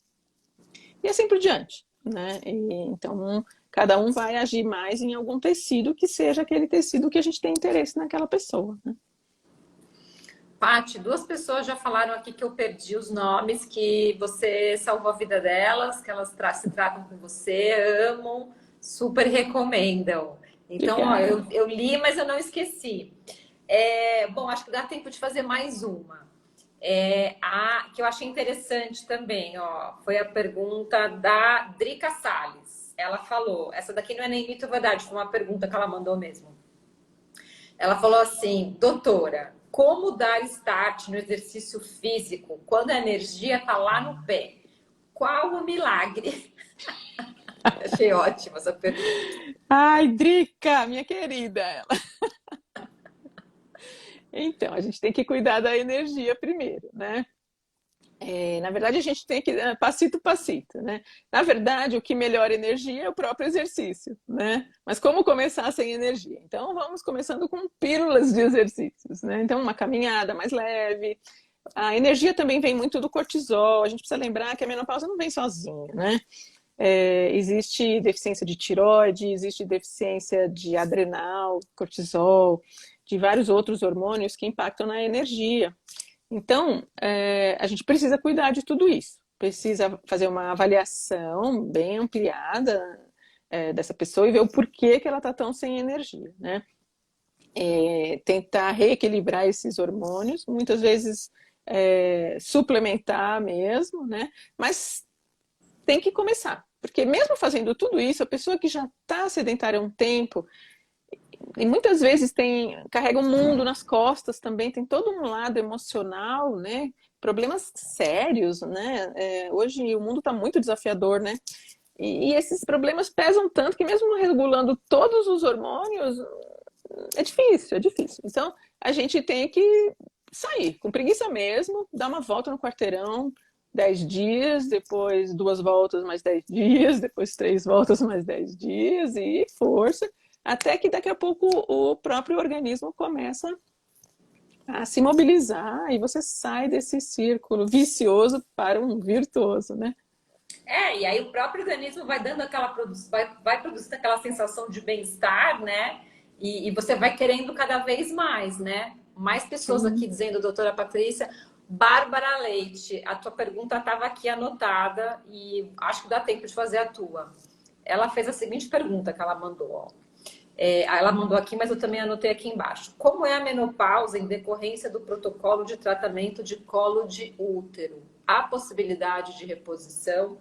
S2: E assim por diante, né? Então, cada um vai agir mais em algum tecido que seja aquele tecido que a gente tem interesse naquela pessoa, né?
S1: Paty, duas pessoas já falaram aqui que eu perdi os nomes, que você salvou a vida delas, que elas se tratam com você, amam, super recomendam. Então, ó,
S2: Obrigada.
S1: eu li, mas eu não esqueci. Bom, acho que dá tempo de fazer mais uma. A que eu achei interessante também, ó, foi a pergunta da Drica Salles. Ela falou, essa daqui não é nem mito ou verdade, foi uma pergunta que ela mandou mesmo. Ela falou assim, doutora, como dar start no exercício físico quando a energia tá lá no pé? Qual o milagre? Achei ótima essa pergunta.
S2: Ai, Drica, minha querida. Então, a gente tem que cuidar da energia primeiro, né? Na verdade, a gente tem que passito a passito, né? Na verdade, o que melhora a energia é o próprio exercício, né? Mas como começar sem energia? Então, vamos começando com pílulas de exercícios, né? Então, uma caminhada mais leve. A energia também vem muito do cortisol. A gente precisa lembrar que a menopausa não vem sozinha, né? Existe deficiência de tiroide, existe deficiência de adrenal, cortisol, de vários outros hormônios que impactam na energia. Então, a gente precisa cuidar de tudo isso. Precisa fazer uma avaliação bem ampliada dessa pessoa e ver o porquê que ela está tão sem energia, né? Tentar reequilibrar esses hormônios, muitas vezes suplementar mesmo, né? Mas tem que começar, porque mesmo fazendo tudo isso, a pessoa que já está sedentária há um tempo, e muitas vezes carrega um mundo nas costas também, tem todo um lado emocional, né? Problemas sérios, né? Hoje o mundo está muito desafiador, né? E esses problemas pesam tanto que mesmo regulando todos os hormônios, é difícil, é difícil. Então, a gente tem que sair com preguiça mesmo, dar uma volta no quarteirão, 10 dias, depois 2 voltas mais 10 dias, depois 3 voltas mais 10 dias e força, até que daqui a pouco o próprio organismo começa a se mobilizar e você sai desse círculo vicioso para um virtuoso, né?
S1: E aí o próprio organismo vai dando aquela vai produzindo aquela sensação de bem-estar, né? E você vai querendo cada vez mais, né? Mais pessoas aqui
S2: Sim.
S1: dizendo, doutora Patrícia. Bárbara Leite, a tua pergunta estava aqui anotada e acho que dá tempo de fazer a tua. Ela fez a seguinte pergunta que ela mandou, ó. Ela mandou aqui, mas eu também anotei aqui embaixo. Como é a menopausa em decorrência do protocolo de tratamento de colo de útero? Há possibilidade de reposição?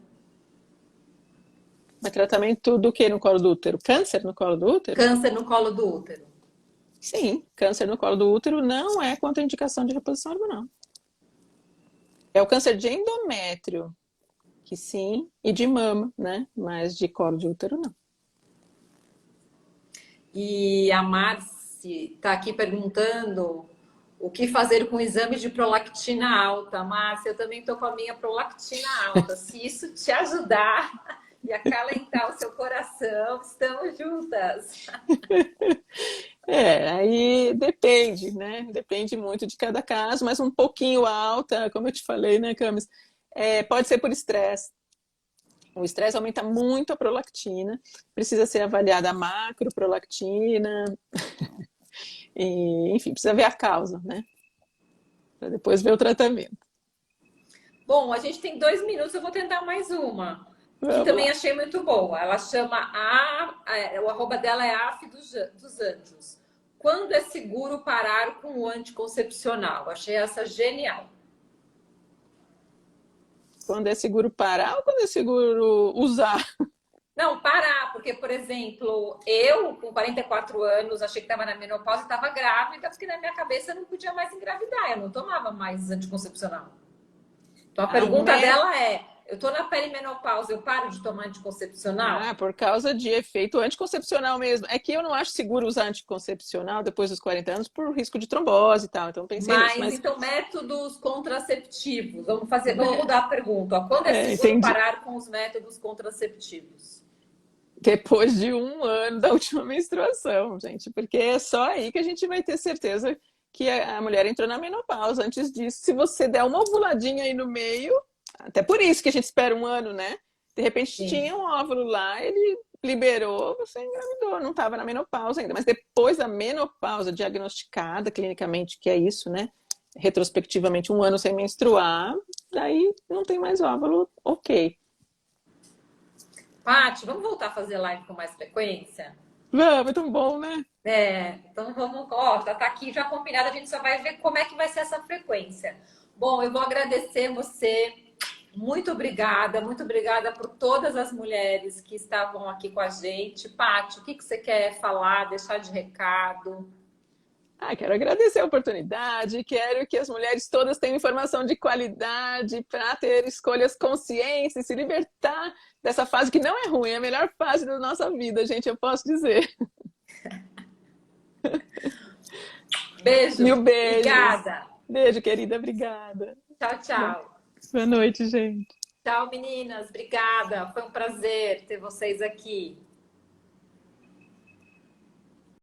S2: Mas tratamento do que no colo do útero? Câncer no colo do útero?
S1: Câncer no colo do útero.
S2: Sim, câncer no colo do útero não é contraindicação de reposição hormonal. É o câncer de endométrio, que sim, e de mama, né? Mas de colo de útero não.
S1: E a Marci está aqui perguntando o que fazer com o exame de prolactina alta. Márcia, eu também estou com a minha prolactina alta. Se isso te ajudar e acalentar o seu coração, estamos juntas.
S2: Aí depende, né? Depende muito de cada caso, mas um pouquinho alta, como eu te falei, né, Camis? Pode ser por estresse. O estresse aumenta muito a prolactina, precisa ser avaliada a macroprolactina, e, enfim, precisa ver a causa, né? Para depois ver o tratamento.
S1: Bom, a gente tem 2 minutos, eu vou tentar mais uma, que
S2: Vamos
S1: também
S2: lá.
S1: achei muito boa. Ela chama o arroba dela é AF dos Anjos. Quando é seguro parar com o anticoncepcional? Achei essa genial.
S2: Quando é seguro parar ou quando é seguro usar?
S1: Não, parar, porque, por exemplo, eu, com 44 anos, achei que estava na menopausa e estava grávida, porque na minha cabeça eu não podia mais engravidar, eu não tomava mais anticoncepcional. Então a
S2: Ah,
S1: pergunta dela é: Eu tô na perimenopausa, eu paro de tomar anticoncepcional?
S2: Ah, por causa de efeito anticoncepcional mesmo. É que eu não acho seguro usar anticoncepcional depois dos 40 anos por risco de trombose e tal. Então pensei nisso,
S1: Mas
S2: mas
S1: então, métodos contraceptivos. Vamos mudar a pergunta. Ó. Quando é seguro
S2: entendi.
S1: parar com os métodos contraceptivos?
S2: Depois de um ano da última menstruação, gente, porque é só aí que a gente vai ter certeza que a mulher entrou na menopausa. Antes disso, se você der uma ovuladinha aí no meio, até por isso que a gente espera um ano, né? De repente
S1: Sim.
S2: tinha um óvulo lá, ele liberou, você engravidou, não estava na menopausa ainda. Mas depois da menopausa diagnosticada clinicamente, que é isso, né? Retrospectivamente, um ano sem menstruar, daí não tem mais óvulo, ok.
S1: Paty, vamos voltar a fazer live com mais frequência?
S2: Vamos, é tão bom, né?
S1: Então vamos, ó, tá aqui já combinado, a gente só vai ver como é que vai ser essa frequência. Bom, eu vou agradecer você. Muito obrigada por todas as mulheres que estavam aqui com a gente. Paty, o que você quer falar, deixar de recado?
S2: Ah, quero agradecer a oportunidade, quero que as mulheres todas tenham informação de qualidade para ter escolhas conscientes e se libertar dessa fase que não é ruim, é a melhor fase da nossa vida, gente, eu posso dizer.
S1: Beijo,
S2: Mil beijos.
S1: obrigada.
S2: Beijo, querida, obrigada.
S1: Tchau, tchau.
S2: Boa noite, gente.
S1: Tchau, meninas. Obrigada. Foi um prazer ter vocês aqui.